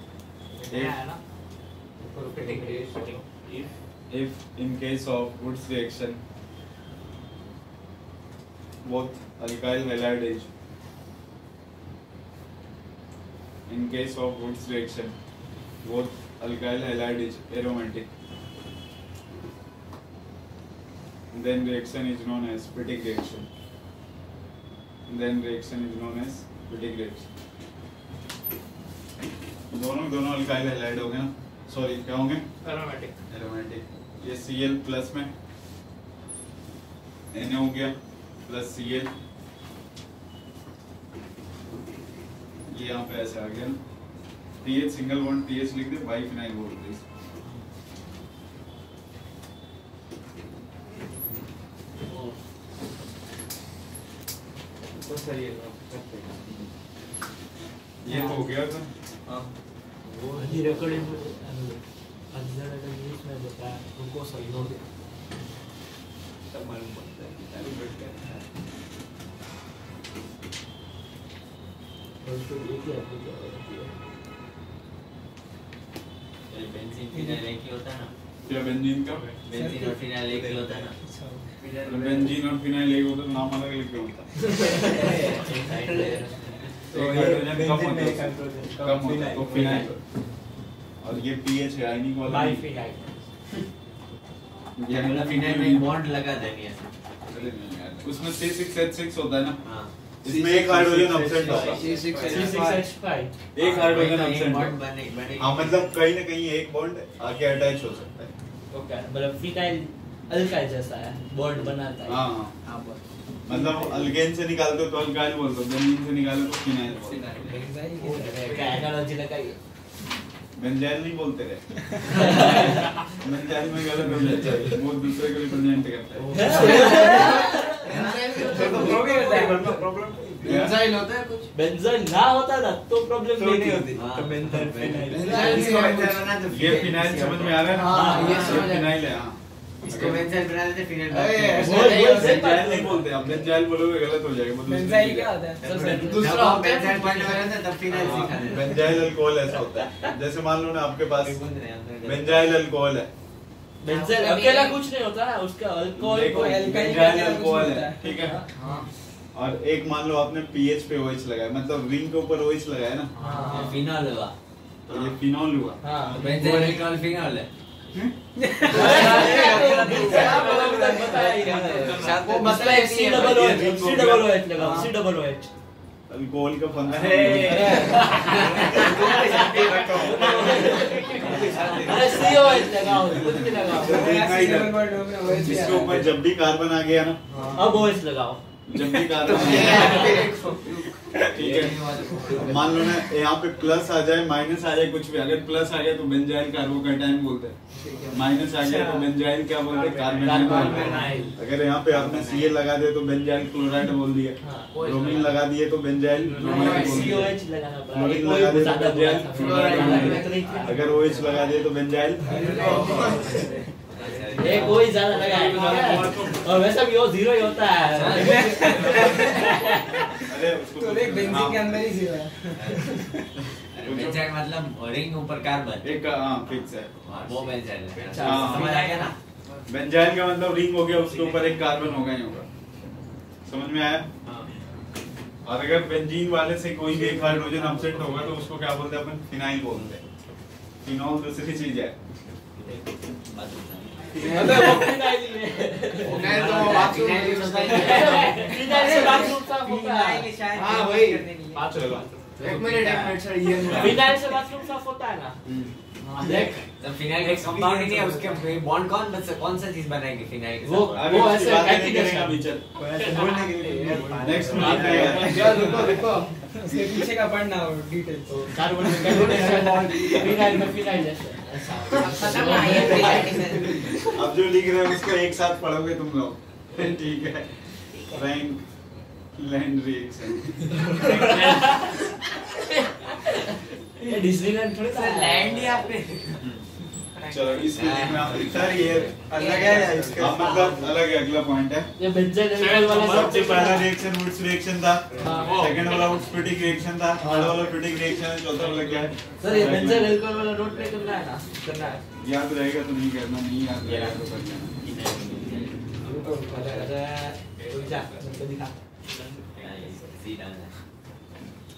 If in case of Wurtz reaction, both alkyl halide is, in case of Wurtz reaction, both alkyl halide is aromatic, then reaction is known as Fittig reaction. Then reaction is known as Fittig reaction. दोनों अल्काइल हैलाइड हो गए ना, सॉरी क्या होंगे, एरोमेटिक। ये Cl प्लस में Na हो गया प्लस Cl, ये यहाँ पे ऐसे आ गया ना, TH सिंगल बॉन्ड TH लिख दे, बाइफिनाइल बोलते हैं। तो सही है ये तो हो गया था। हाँ वो ही रिकॉर्डिंग में अजर अगर न्यूज़ में बताया उनको सही हो गया। तब मालूम पड़ता है कि तारी बढ़ गया तो एक ही आदमी क्या होती है ये बेंजीन फिनाइल एक ही होता है ना क्या बेंजीन का बेंजीन और फिनाइल एक ही होता है ना बेंजीन और फिनाइल एक होता है, नाम अलग लिख के होता है। तो एक ये हाइड्रोजन कम बेंजीन में एक होता है, हाइड्रोजन कम होता है तो फिनाइल। और ये पीएच है आयनिक वाला, बाइफिनाइल ये मतलब फिनाइल में बॉन्ड लगा देनी है अरे नहीं यार, उसमें C6H6 होता है ना, हाँ इसमें एक हाइड्रोजन एब्सेंट होगा, C6H5 एक हाइड्रोजन एक एब्सेंट बॉन्ड होगा। बनेगी हाँ मतलब कहीं ना कहीं एक बॉन्ड आके अटैच हो सकता है। ओके मतलब फिनाइल अल्काइल जैसा है बॉन्ड बनाता है हाँ हाँ बस मतलब अल्केन से निकालते हो तो अल्काइल बोलते हो, बेंजीन से निकालो तो फिनाइल बोलते हो। क्या एनालॉजी लगाइए बेंजाइल नहीं बोलते रहे। बेंजाइल में गलत हो जाता है, वो दूसरे को रिप्रेजेंट करता है। बेंजाइल होता है कुछ बेंजीन ना होता ना तो प्रॉब्लम नहीं होती हाँ, तो बेंजीन फिनाइल ये फिनाइल समझ में आ रहा है ना? हाँ, ये समझ ये फिनाइल है। हाँ इसको बेंजाइल बना देते फिनाइल बेंजाइल नहीं बोलते, आप बेंजाइल बोलोगे गलत हो जाएगा। वो दूसरी बेंजाइल चीज़ क्या है। होता है? दूसरा दूसरा होता है बेंजाइल पॉइंट में रहता है तब फिनाइल सिखा देते बेंजाइल अल्कोहल ऐसा होता है, जैसे मान लो ना आपके पास बेंजाइल अल्कोहल है, बेंजीन अकेला कुछ नहीं होता है उसका अल्कोहल देखो, को alkyl बेंजाइल का अल्कोहल कुछ है, होता है। ठीक है। हाँ और एक मान लो आपने पीएच पे OH लगाया, मतलब रिंग के ऊपर OH लगाया ना, हाँ फिनॉल हुआ तो ये फिनॉल हुआ। हाँ बेंजाइल अल्कोहल फिनॉल है वो मसला है C डबल OH लगाओ C डबल OH अल्कोहल का फंक्शन अरे COH लगाओ कुछ भी लगाओ जिसके ऊपर जब भी कार्बन आ गया ना, अब OH लगाओ जब भी कार्बन ठीक है, मान लो ना यहाँ पे प्लस आ जाए माइनस आ जाए कुछ भी, अगर प्लस आ गया तो बेंजाइल कार्बोकैटायन बोलते हैं, माइनस आ गया तो बेंजाइल क्या बोलते हैं, कार्बोनाइल। अगर यहाँ पे आपने Cl लगा दिया तो बेंजाइल क्लोराइड बोल दिया, ब्रोमीन लगा दिए तो बेंजाइल ब्रोमाइड बोल दिया, COH लगाना पड़ा क्लोरीन लगा दिए तो बेंजाइल फ्लोराइड फ्लोराइड, अगर OH लगा दिए तो बेंजाइल एक कोई ज्यादा लगाएगा और वैसा भी वो जीरो ही होता है अरे उसको तो एक बेंजीन के अंदर ही जीरो है। बेंजाइल मतलब रिंग ऊपर कार्बन एक हाँ फिक्स है। वो बेंजाइल है हाँ। समझ आ गया ना बेंजाइल का मतलब रिंग हो गया, उसके ऊपर एक कार्बन होगा ही होगा, समझ में आया? और अगर बेंजीन वाले से कोई भी एक हाइड्रोजन एब्सेंट होगा तो उसको क्या बोलते हैं अपन, फिनाइल बोलते हैं। फिनॉल दूसरी चीज है। मतलब वो फिनाइल ही है फिनाइल तो वो बाथरूम में यूज होता है। फिनाइल से बाथरूम साफ होता है हाँ वही चलो एक मिनट सर ये फिनाइल से बाथरूम साफ होता है ना देख तो फिनाइल एक कंपाउंड ही नहीं है, उसके बॉन्ड कौन सा चीज बनाएगी फिनाइल के वो साथ? वो ऐसे बात नहीं एंटी करेंगे अभी, चल नेक्स्ट में यार रुको उसके पीछे का पढ़ना हो डिटेल्स। कार्बन में कार्बोनेशन फिनाइल में फिनाइल जैसे खत्म ना ये प्रेजेंटेशन अब जो लिख रहे हैं उसको एक साथ पढ़ोगे तुम लोग, ठीक है? फ्रैंक लैंड रिएक्शन, ये डिज्नीलैंड थोड़ी सर लैंड ही आपने चलो इसमें लिखना सर, ये अलग है या इसके हाँ, मतलब अलग है। अगला पॉइंट है, ये बेंजीन अल्कोहल वाला सबसे पहला रिएक्शन वुड्स रिएक्शन था, हाँ। सेकंड वाला वुड्स फिटिक रिएक्शन था, थर्ड वाला फिटिक रिएक्शन है, चौथा वाला क्या है? सर ये बेंजीन अल्कोहल वाला नोट नहीं करना है ना करना है याद रहेगा तो नहीं करना, नहीं याद रहेगा तो कर लेना। तो दिखा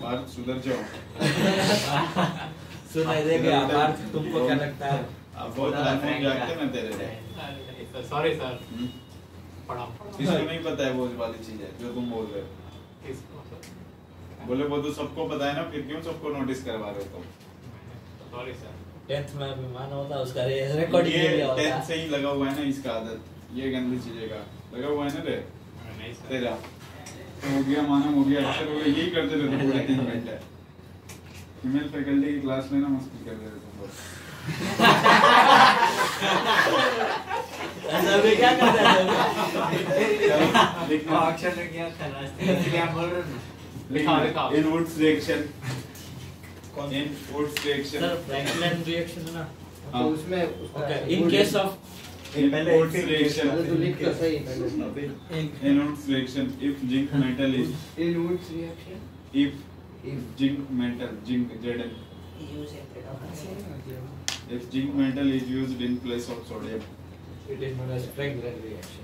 बाहर सुधर जाओ। सुनाई देगा पार्थ, तुमको क्या लगता है? आप बहुत हार्मोन जागते ना तेरे। सॉरी सर हम्म। पढ़ा किसको नहीं पता है वो वाली चीज है जो तुम बोल रहे हो? किसको सर बोले वो तो सबको पता है ना, फिर क्यों सबको नोटिस करवा रहे हो तुम? सॉरी सर 10th में भी माना होता उसका रिकॉर्ड ये किया गया 10th होता से ही लगा हुआ है ना इसका आदत, ये गंदी चीजें का लगा हुआ है ना रे नहीं सर तेरा। तो हो गया माना, हो गया अक्सर हो गया, यही करते रहते पूरे 3 घंटे। फीमेल फैकल्टी की क्लास लेना मुश्किल कर देते तुम लोग। ऐसा भी क्या करता है चलो, लिखना अक्षर ने किया था रास्ते इसलिए आप बोल रहे हो ना लिखा in Wurtz reaction, in Wurtz reaction. Sir Franklin reaction है ना हाँ। उसमें okay in case of What's reaction? तो लिख तो सही पहले In What's reaction if zinc metal is in Woods reaction if zinc metal zinc Zn use it if zinc metal is used in place of sodium. it is known as Franklin reaction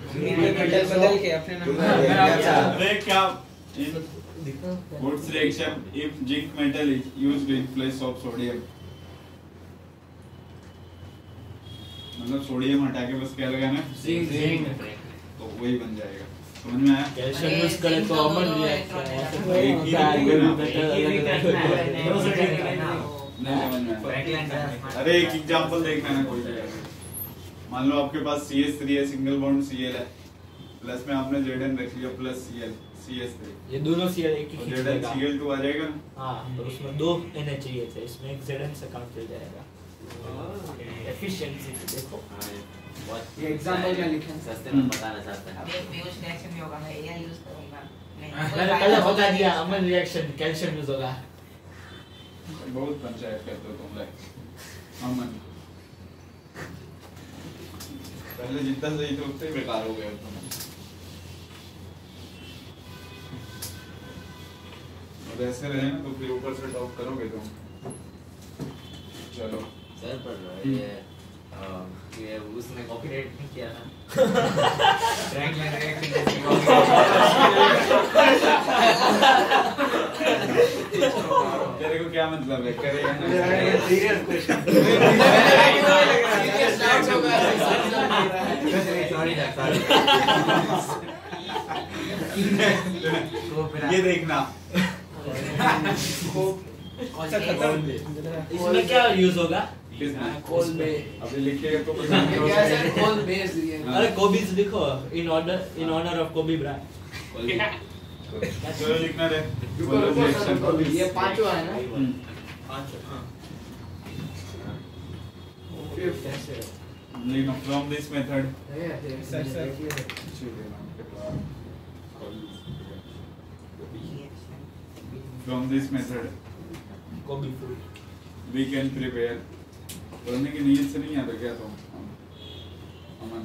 बदल के अपने नाम अरे क्या in What's reaction if zinc metal is used in place of sodium? मतलब सोडियम हटा के बस क्या लगाना है जिंक तो वही बन जाएगा समझ में आया कैल्शियम यूज करें तो अमन रिएक्शन एक ही होगा ना नहीं नहीं समझ में आया अरे एक एग्जांपल देखना ना कोई भी मान लो आपके पास CH3 है सिंगल बॉन्ड Cl है प्लस में आपने Zn रख लिया प्लस Cl CH3 ये दोनों Cl एक ही तो खींच Zn लेगा Cl2 आ जाएगा हाँ तो उसमें 2 Na चाहिए थे इसमें एक Zn से काम चल जाएगा एफिशिएंसी देखो बहुत ये एग्जांपल क्या लिखा है? सस्ते में बताना चाहते हैं अब एक बेहोश रिएक्शन भी होगा मैं एआई यूज करूंगा नहीं मैंने पहले बता दिया अमन रिएक्शन कैल्शियम यूज होगा बहुत पंचायत करते हो तुम लोग अमन पहले जितना सही थे उतने बेकार हो गए तुम और ऐसे रहे ना तो फिर ऊपर से टॉप करोगे तुम चलो सर पर ये उसने कॉपीराइट नहीं किया था फ्रैंकलिन रिएक्शन तेरे को क्या मतलब है करेगा सीरियस क्वेश्चन सॉरी ये देखना इसमें क्या यूज होगा कोल में अभी लिखिएगा तो क्या है कोल बेस रिएक्शन अरे कोबीज लिखो in honour of Kobe Bryant चलो लिखना रे रुको सर ये पांचवा है ना लिखना from this method from this method कोबी फ्रूट we can prepare पढ़ने की नीयत से नहीं आता क्या तुम अमन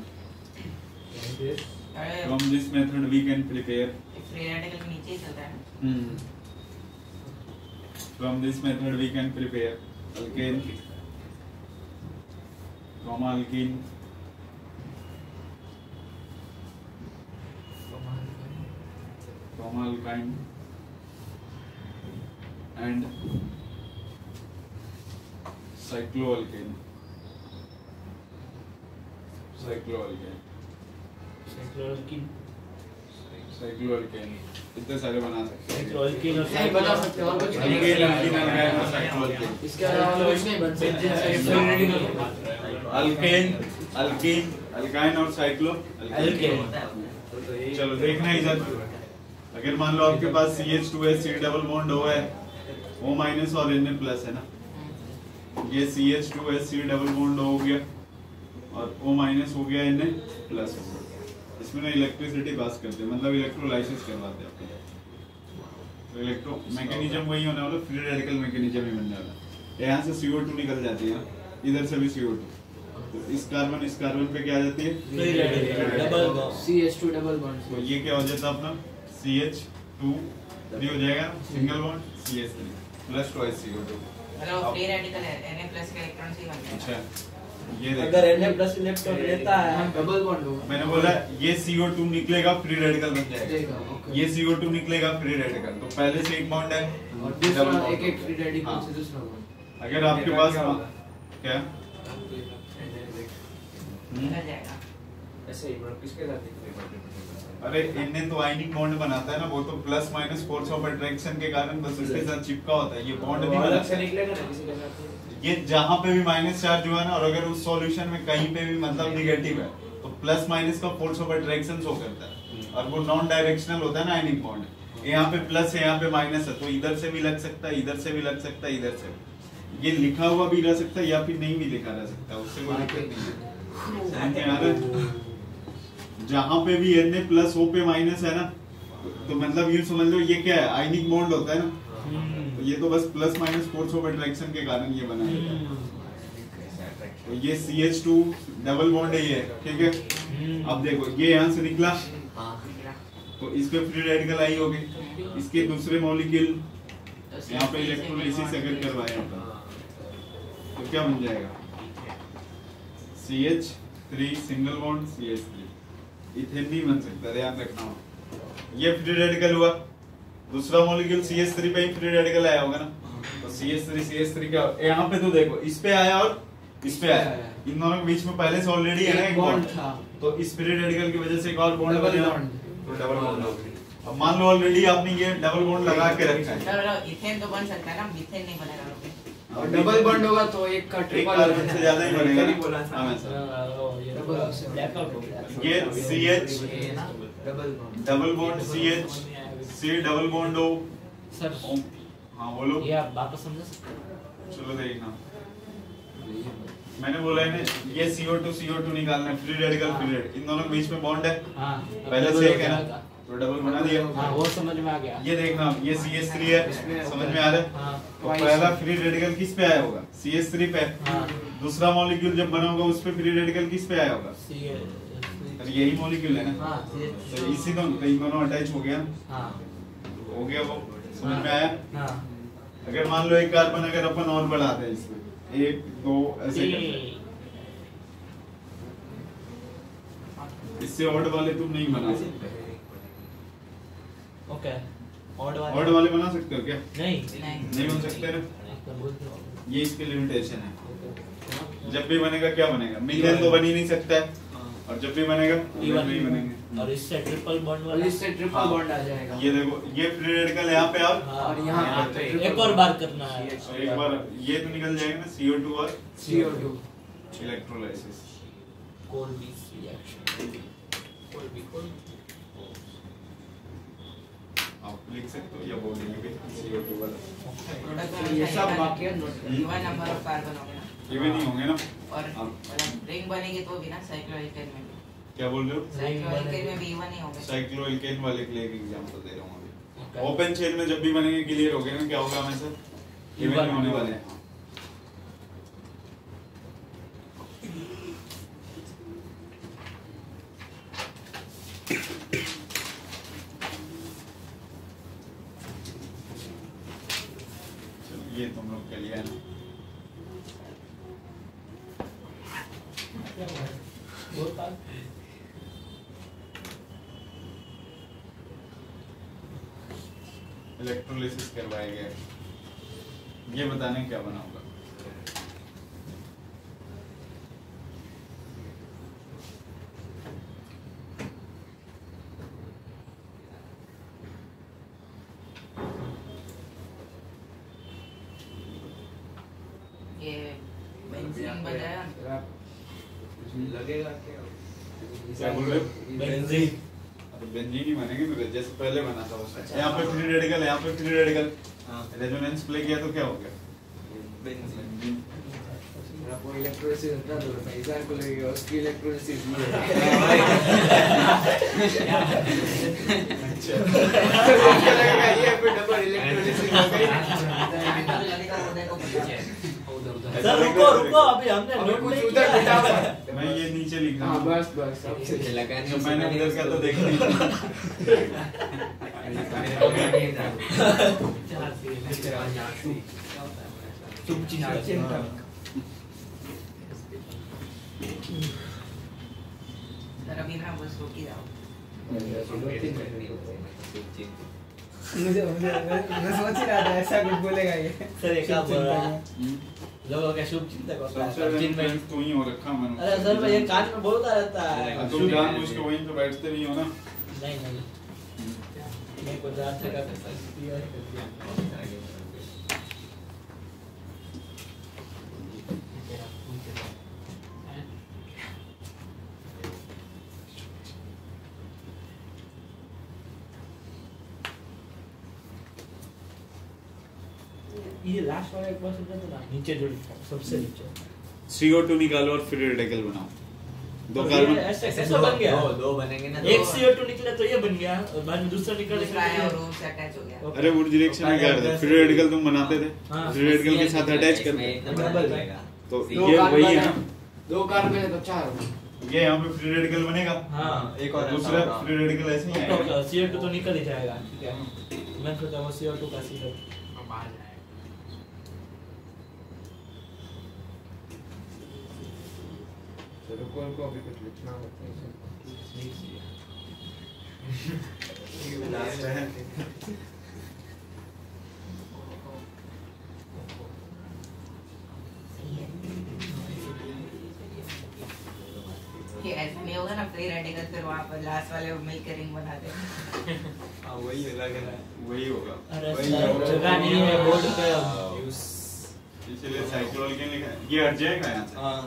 from this method we can prepare free radical के नीचे ही चलता है from this method we can prepare alkane from alkene from alkyne and cycloalkane cycloalkane इतने सारे बना सकते हैं नहीं बना सकते और कुछ नहीं alkane alkene alkyne और cycloalkane इसके अलावा कुछ नहीं बन सकते alkane alkyne और cycloalkane चलो देखना इधर अगर मान लो आपके पास CH2 C double bond O है O माइनस और Na प्लस है ना ये CH2 C डबल बॉन्ड हो गया और O माइनस हो गया Na प्लस इसमें ना इलेक्ट्रिसिटी पास करते हैं मतलब इलेक्ट्रोलाइसिस करवाते हैं तो इलेक्ट्रो मैकेनिज्म वही होने वाला फ्री रेडिकल मैकेनिज्म ही बनने वाला यहाँ से CO2 निकल जाती है इधर से भी CO2 तो इस कार्बन पे क्या आ जाती है double bond CH2 double bond तो ये क्या हो जाता है अपना CH2 3 हो जाएगा single bond CH3 plus twice CO2 मतलब फ्री रेडिकल है Na प्लस का इलेक्ट्रॉन से बन गया अच्छा ये देखो अगर Na प्लस इलेक्ट्रॉन लेता है डबल बॉन्ड होगा मैंने बोला ये CO2 निकलेगा फ्री रेडिकल बन जाएगा देगा ओके ये CO2 निकलेगा फ्री रेडिकल तो पहले से एक बॉन्ड है और दूसरा double bond एक एक फ्री रेडिकल हाँ। से दूसरा बॉन्ड अगर आपके पास क्या निकल जाएगा ऐसे ही मतलब किसके साथ अरे Na तो आयनिक बॉन्ड बनाता है ना वो तो plus minus force of attraction के कारण बस उसके साथ चिपका होता है ये बॉन्ड नहीं अलग से बनाता निकलेगा ना किसी के साथ ये जहां पे भी माइनस चार्ज हुआ ना और अगर उस सॉल्यूशन में कहीं पे भी मतलब निगेटिव है तो प्लस माइनस का फोर्स ऑफ अट्रैक्शन शो करता है और वो नॉन डायरेक्शनल होता है ना आयनिक बॉन्ड यहाँ पे प्लस है यहाँ पे माइनस है तो इधर से भी लग सकता है इधर से भी लग सकता है इधर से भी। ये लिखा हुआ भी रह सकता है या फिर नहीं भी लिखा रह सकता है उससे कोई दिक्कत नहीं है समझ में आ रहा है जहां पे भी Na प्लस O पे माइनस है ना तो मतलब ये समझ लो ये क्या है आयनिक बॉन्ड होता है ना तो ये तो बस plus minus force of attraction के कारण ये बना है तो ये CH2 डबल बॉन्ड है ये, ठीक है। अब देखो ये यहाँ से निकला तो इस पे फ्री रेडिकल आई होगी, इसके दूसरे मॉलिक्यूल यहाँ पे इलेक्ट्रोलिसिस अगर करवाए तो क्या बन जाएगा, CH3 single bond CH3, ethane नहीं बन सकता, ध्यान रखना। ये फ्री रेडिकल हुआ, दूसरा मॉलिक्यूल CH3 पे ही फ्री रेडिकल आया होगा ना, तो CH3 क्या यहाँ पे तो देखो इस पे आया और इस पे आया, इन दोनों के बीच में पहले से ऑलरेडी है ना एक बॉन्ड था, तो इस फ्री रेडिकल की वजह से एक और बॉन्ड बनेगा, तो डबल बॉन्ड हो गया। अब मान लो ऑलरेडी आपने ये डबल बॉन्ड लगा के रखा है, इथेन तो बन सकता है ना, मीथेन नहीं बनेगा। और डबल बॉन्ड होगा तो एक का ट्रिपल कार्बन से ज्यादा ही बनेगा। हाँ, ये CH double bond CH C double bond O। Sir हाँ बोलो, ये आप वापस समझा सकते हैं? चलो देखना, मैंने बोला है ना ये CO2 निकालना है, फ्री रेडिकल इन दोनों के बीच में बॉन्ड है, हाँ पहले से एक है ना, तो डबल बना दिया। हाँ वो समझ में आ गया। ये देखना ये CH3 है, समझ में आ रहा है। हाँ तो पहला फ्री रेडिकल किस पे आया होगा, CH3 पे। हाँ दूसरा मॉलिक्यूल जब बना होगा उस पे फ्री रेडिकल किस पे आया होगा, अरे यही मॉलिक्यूल है ना, हाँ तो इसी दोनों तो इन दोनों अटैच हो गया, हाँ हो गया वो, समझ में आया। हाँ अगर मान लो एक कार्बन अगर अपन और बढ़ाते हैं इसमें 1 2 ऐसे करते हैं, इससे ऑड वाले तुम नहीं बना सकते, ओके ऑड ऑड वाले बना सकते हो क्या, नहीं नहीं बन सकते ना, ये इसकी लिमिटेशन है। जब भी बनेगा क्या बनेगा, मीथेन तो बन ही नहीं सकता है, और जब भी बनेगा इवन नहीं बनेंगे, और इससे ट्रिपल बॉन्ड और वाला इससे ट्रिपल बॉन्ड आ जाएगा। ये देखो ये फ्री रेडिकल यहाँ पे और और यहाँ पे एक और बार करना है। एक बार ये तो निकल जाएगा ना CO2 और CO2 इलेक्ट्रोलाइसिस। कोल्बीस रिएक्शन आप लिख सकते हो या बोल देंगे CO2 वाला, ये सब बाकी है इवन नंबर ऑफ कार्बन होंगे ना, ये भी नहीं होंगे ना। और रिंग बनेगी तो भी ना साइक्लोएल्केन में भी, क्या बोल रहे हो, साइक्लोएल्केन में भी इवन ही होंगे। साइक्लोएल्केन वाले के लिए एक एग्जांपल दे रहा हूँ अभी। ओपन चेन में जब भी बनेंगे क्लियर हो गया ना, क्या होगा हमेशा इवन होने वाले हैं। ये तुम लोग के लिए है ना, इलेक्ट्रोलिसिस करवाया गया, ये बताने क्या बना होगा। ये बेंजीन बनाया, लगेगा क्या? क्या बोल रहे हो? बेंजीन तो बेंजीन ही बनेंगे ना, जैसे पहले बना था उसका। यहाँ पे फ्री रेडिकल, यहाँ पे फ्री रेडिकल, रेजोनेंस प्ले किया तो क्या हो गया, बेंजीन। आपको इलेक्ट्रोलिसिस होता तो पैसा को लगेगा, उसकी इलेक्ट्रोलिसिस ये है। लगेगा ये पे डबल इलेक्ट्रोलिसिस हो गई। लगेगा वो देखो पीछे। सर रुको रुको, अभी हमने अभी नोट कुछ नहीं उधर किया। बिठा हुआ है। मैं ये नीचे लिख रहा हाँ हूँ, बस बस अब से लगाने तो मैंने उधर का तो देखा नहीं। सर अभी ना बस रुक ही जाओ। मुझे मैं सोच ही रहा था ऐसा कुछ बोलेगा ये। सर एक आप बोल रहा है लोगों का शुभ चिंतक होता सबसे है ज्यादा जिन में। influence तो ही हो रखा मैंने। अरे सर मैं ये कान में बोलता रहता है। तुम जानबूझ के वहीं पे बैठते नहीं हो ना। नहीं नहीं मैं को जानते का दिया है कर दिया। ये लास्ट वाला एक बार समझा तो ना नीचे जो लिखा है, सबसे नीचे CO2 निकालो और फिर रेडिकल बनाओ। दो तो कार्बन ये ऐसे कैसे बन गया? दो बनेंगे ना। एक CO2 निकला तो ये बन गया और बाद में दूसरा निकला दूसरा आया और वो से अटैच हो गया। अरे वो डायरेक्शन में क्या रहता है? फ्री रेडिकल तुम बनाते थे, हाँ। फ्री रेडिकल के साथ अटैच इसमें करते एक नंबर डबल जाएगा। तो दो ये कार्बन वही है है। ना, 2 कार्बन है तो 4 ये यहाँ पे फ्री रेडिकल बनेगा। हाँ एक और दूसरा फ्री रेडिकल ऐसे ही आएगा। CO2 तो निकल ही जाएगा, ठीक है। मैं सोचा वो CO2 का सीधा चलो कौन को अभी कुछ लिखना होता है लास्ट है ये ऐसा नहीं होगा ना फ्री रेडिकल फिर वहाँ पर लास्ट वाले मिलकर रिंग बना दे। हाँ वही लग रहा है वही होगा। अरे वही सर, होगा। जगह नहीं है बोर्ड पे इसलिए साइक्लोल के लिखा है। ये हट जाएगा यहाँ से, हाँ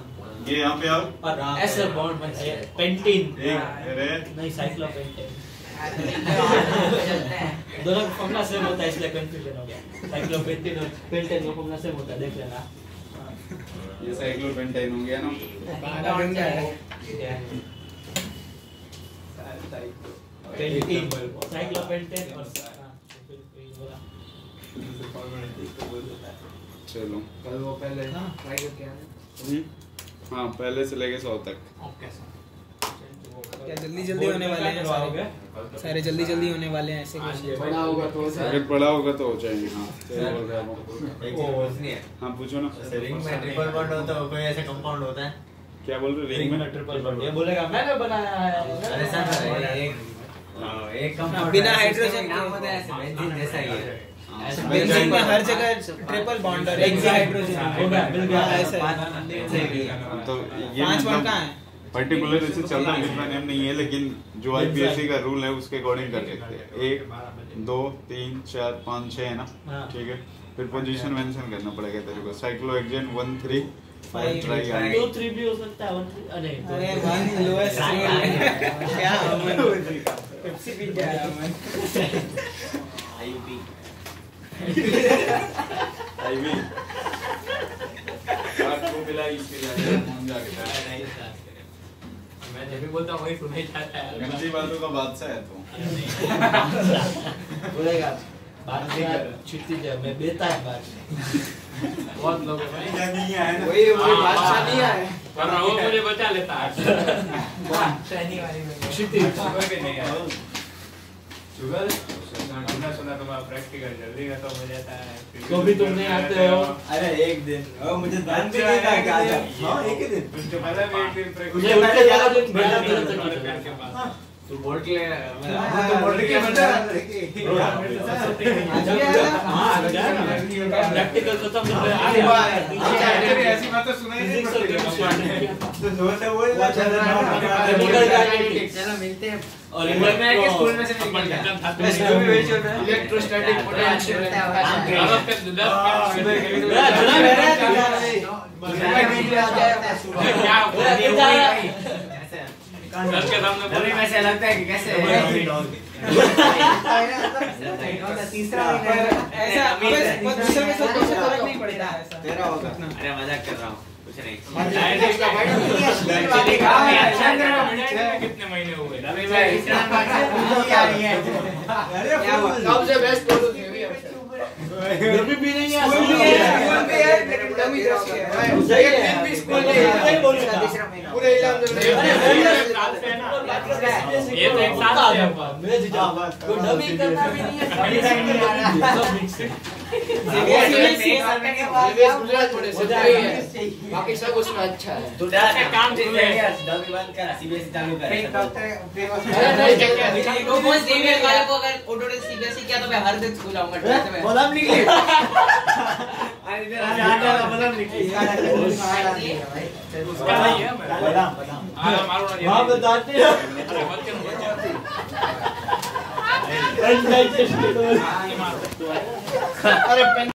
ये यहाँ पे आओ। और ऐसे बॉन्ड बन जाए पेंटीन अरे नहीं साइक्लोपेंटेन चलते हैं। दोनों का फॉर्मूला सेम होता है इसलिए कंफ्यूजन हो गया। साइक्लोपेंटेन और पेंटेन का फॉर्मूला सेम होता है, देख लेना। ये साइक्लोपेंटाइन हो गया ना। Bond है। पेंटीन साइक्लोपेंटेन और चलो कल वो पहले ट्राई करके आए हाँ, पहले से लेके 100 तक। क्या जल्दी जल्दी होने वाले हैं सारे जल्दी जल्दी होने वाले हैं ऐसे कुछ। बड़ा होगा तो हो अगर जाए। बड़ा होगा तो हो जाएंगे। हाँ सही बोल रहे हो। एक चीज पूछनी है हाँ पूछो ना। रिंग में ट्रिपल बॉन्ड होता है कोई ऐसा कंपाउंड होता है क्या बोल रहे हो? रिंग में ट्रिपल बॉन्ड ये बोलेगा मैंने बनाया है। ऐसा एक कंपाउंड बिना हाइड्रोजन नाम होता है ऐसे बेंजीन जैसा ही है बेंजीन में हर जगह ट्रिपल बॉन्ड और एक हाइड्रोजन हो गया मिल गया ऐसा तो ये 5 बॉन्ड मतलब कहाँ है? पर्टिकुलर ऐसे चलता लिखना नेम नहीं है, लेकिन जो आईपीएससी का रूल है उसके अकॉर्डिंग कर सकते हैं। 1 2 3 4 5 6 है ना, हाँ। ठीक है। फिर पोजीशन मेंशन करना पड़ेगा तेरे को। साइक्लोहेक्सेन 1 3 5 ट्राई 2 3 भी हो सकता है 1 3 अरे अरे वन लोएस्ट क्या अमन पेप्सी पी के आया अमन। आईपी आईवी आपको मिला इसके जाके मन जाके मैं जब भी बोलता हूं वही सुनाई जाता है। गंदी बातों का बादशाह है तू। बोलेगा बात नहीं कर छुट्टी जा मैं देता है बात बहुत लोग नहीं आया ना। वही बादशाह नहीं आए पर वो मुझे बचा लेता है शनि वाली में। छुट्टी भी नहीं आया शुगर सुना तुम्हारा प्रैक्टिकल जल्दी खत्म हो जाता है तो भी तुम नहीं आते हो। अरे एक दिन मुझे ध्यान भी नहीं था कि आ जाओ हाँ एक ही दिन उसके पहले भी एक दिन मुझे प्रैक्टिकल उनके ज्यादा दिन भेजा हमारे नहीं पेड़ के पास तू बोल के तो बोल के प्रैक्टिकल खत्म ऐसी बातें सुनाई नहीं तो जोर से बोल चलो मिलते हैं। और स्कूल में से निकल गया इलेक्ट्रोस्टैटिक पोटेंशियल अभी वैसे लगता है कि कैसे तीसरा ऐसा दूसरे में सब कुछ फर्क नहीं पड़ता है ऐसा। तेरा होगा अरे मजाक कर रहा हूँ कुछ नहीं कितने महीने हुए कब से बेस्ट फोटो थे अभी भी नहीं है स्कूल में है डमी ड्रेस के है दिन भी स्कूल में पूरे इलाम ये तो एक साथ है मैं जीता कोई डबी करना भी नहीं है सब मिक्स है गुजरात थोड़े से है बाकी सब उसमें अच्छा है तू काम डमी बंद कर सीबीएसई चालू कर अरे नहीं वो बोल सीबीएसई वाले को अगर ऑटोडेस्क सीबीएसई किया तो मैं हर दिन स्कूल आऊंगा ट्वेल्थ में। बदाम निकले बदाम निकले उसका नहीं है बदाम मारो ना वहां बताते हैं अरे अनडाइजेस्टेड अरे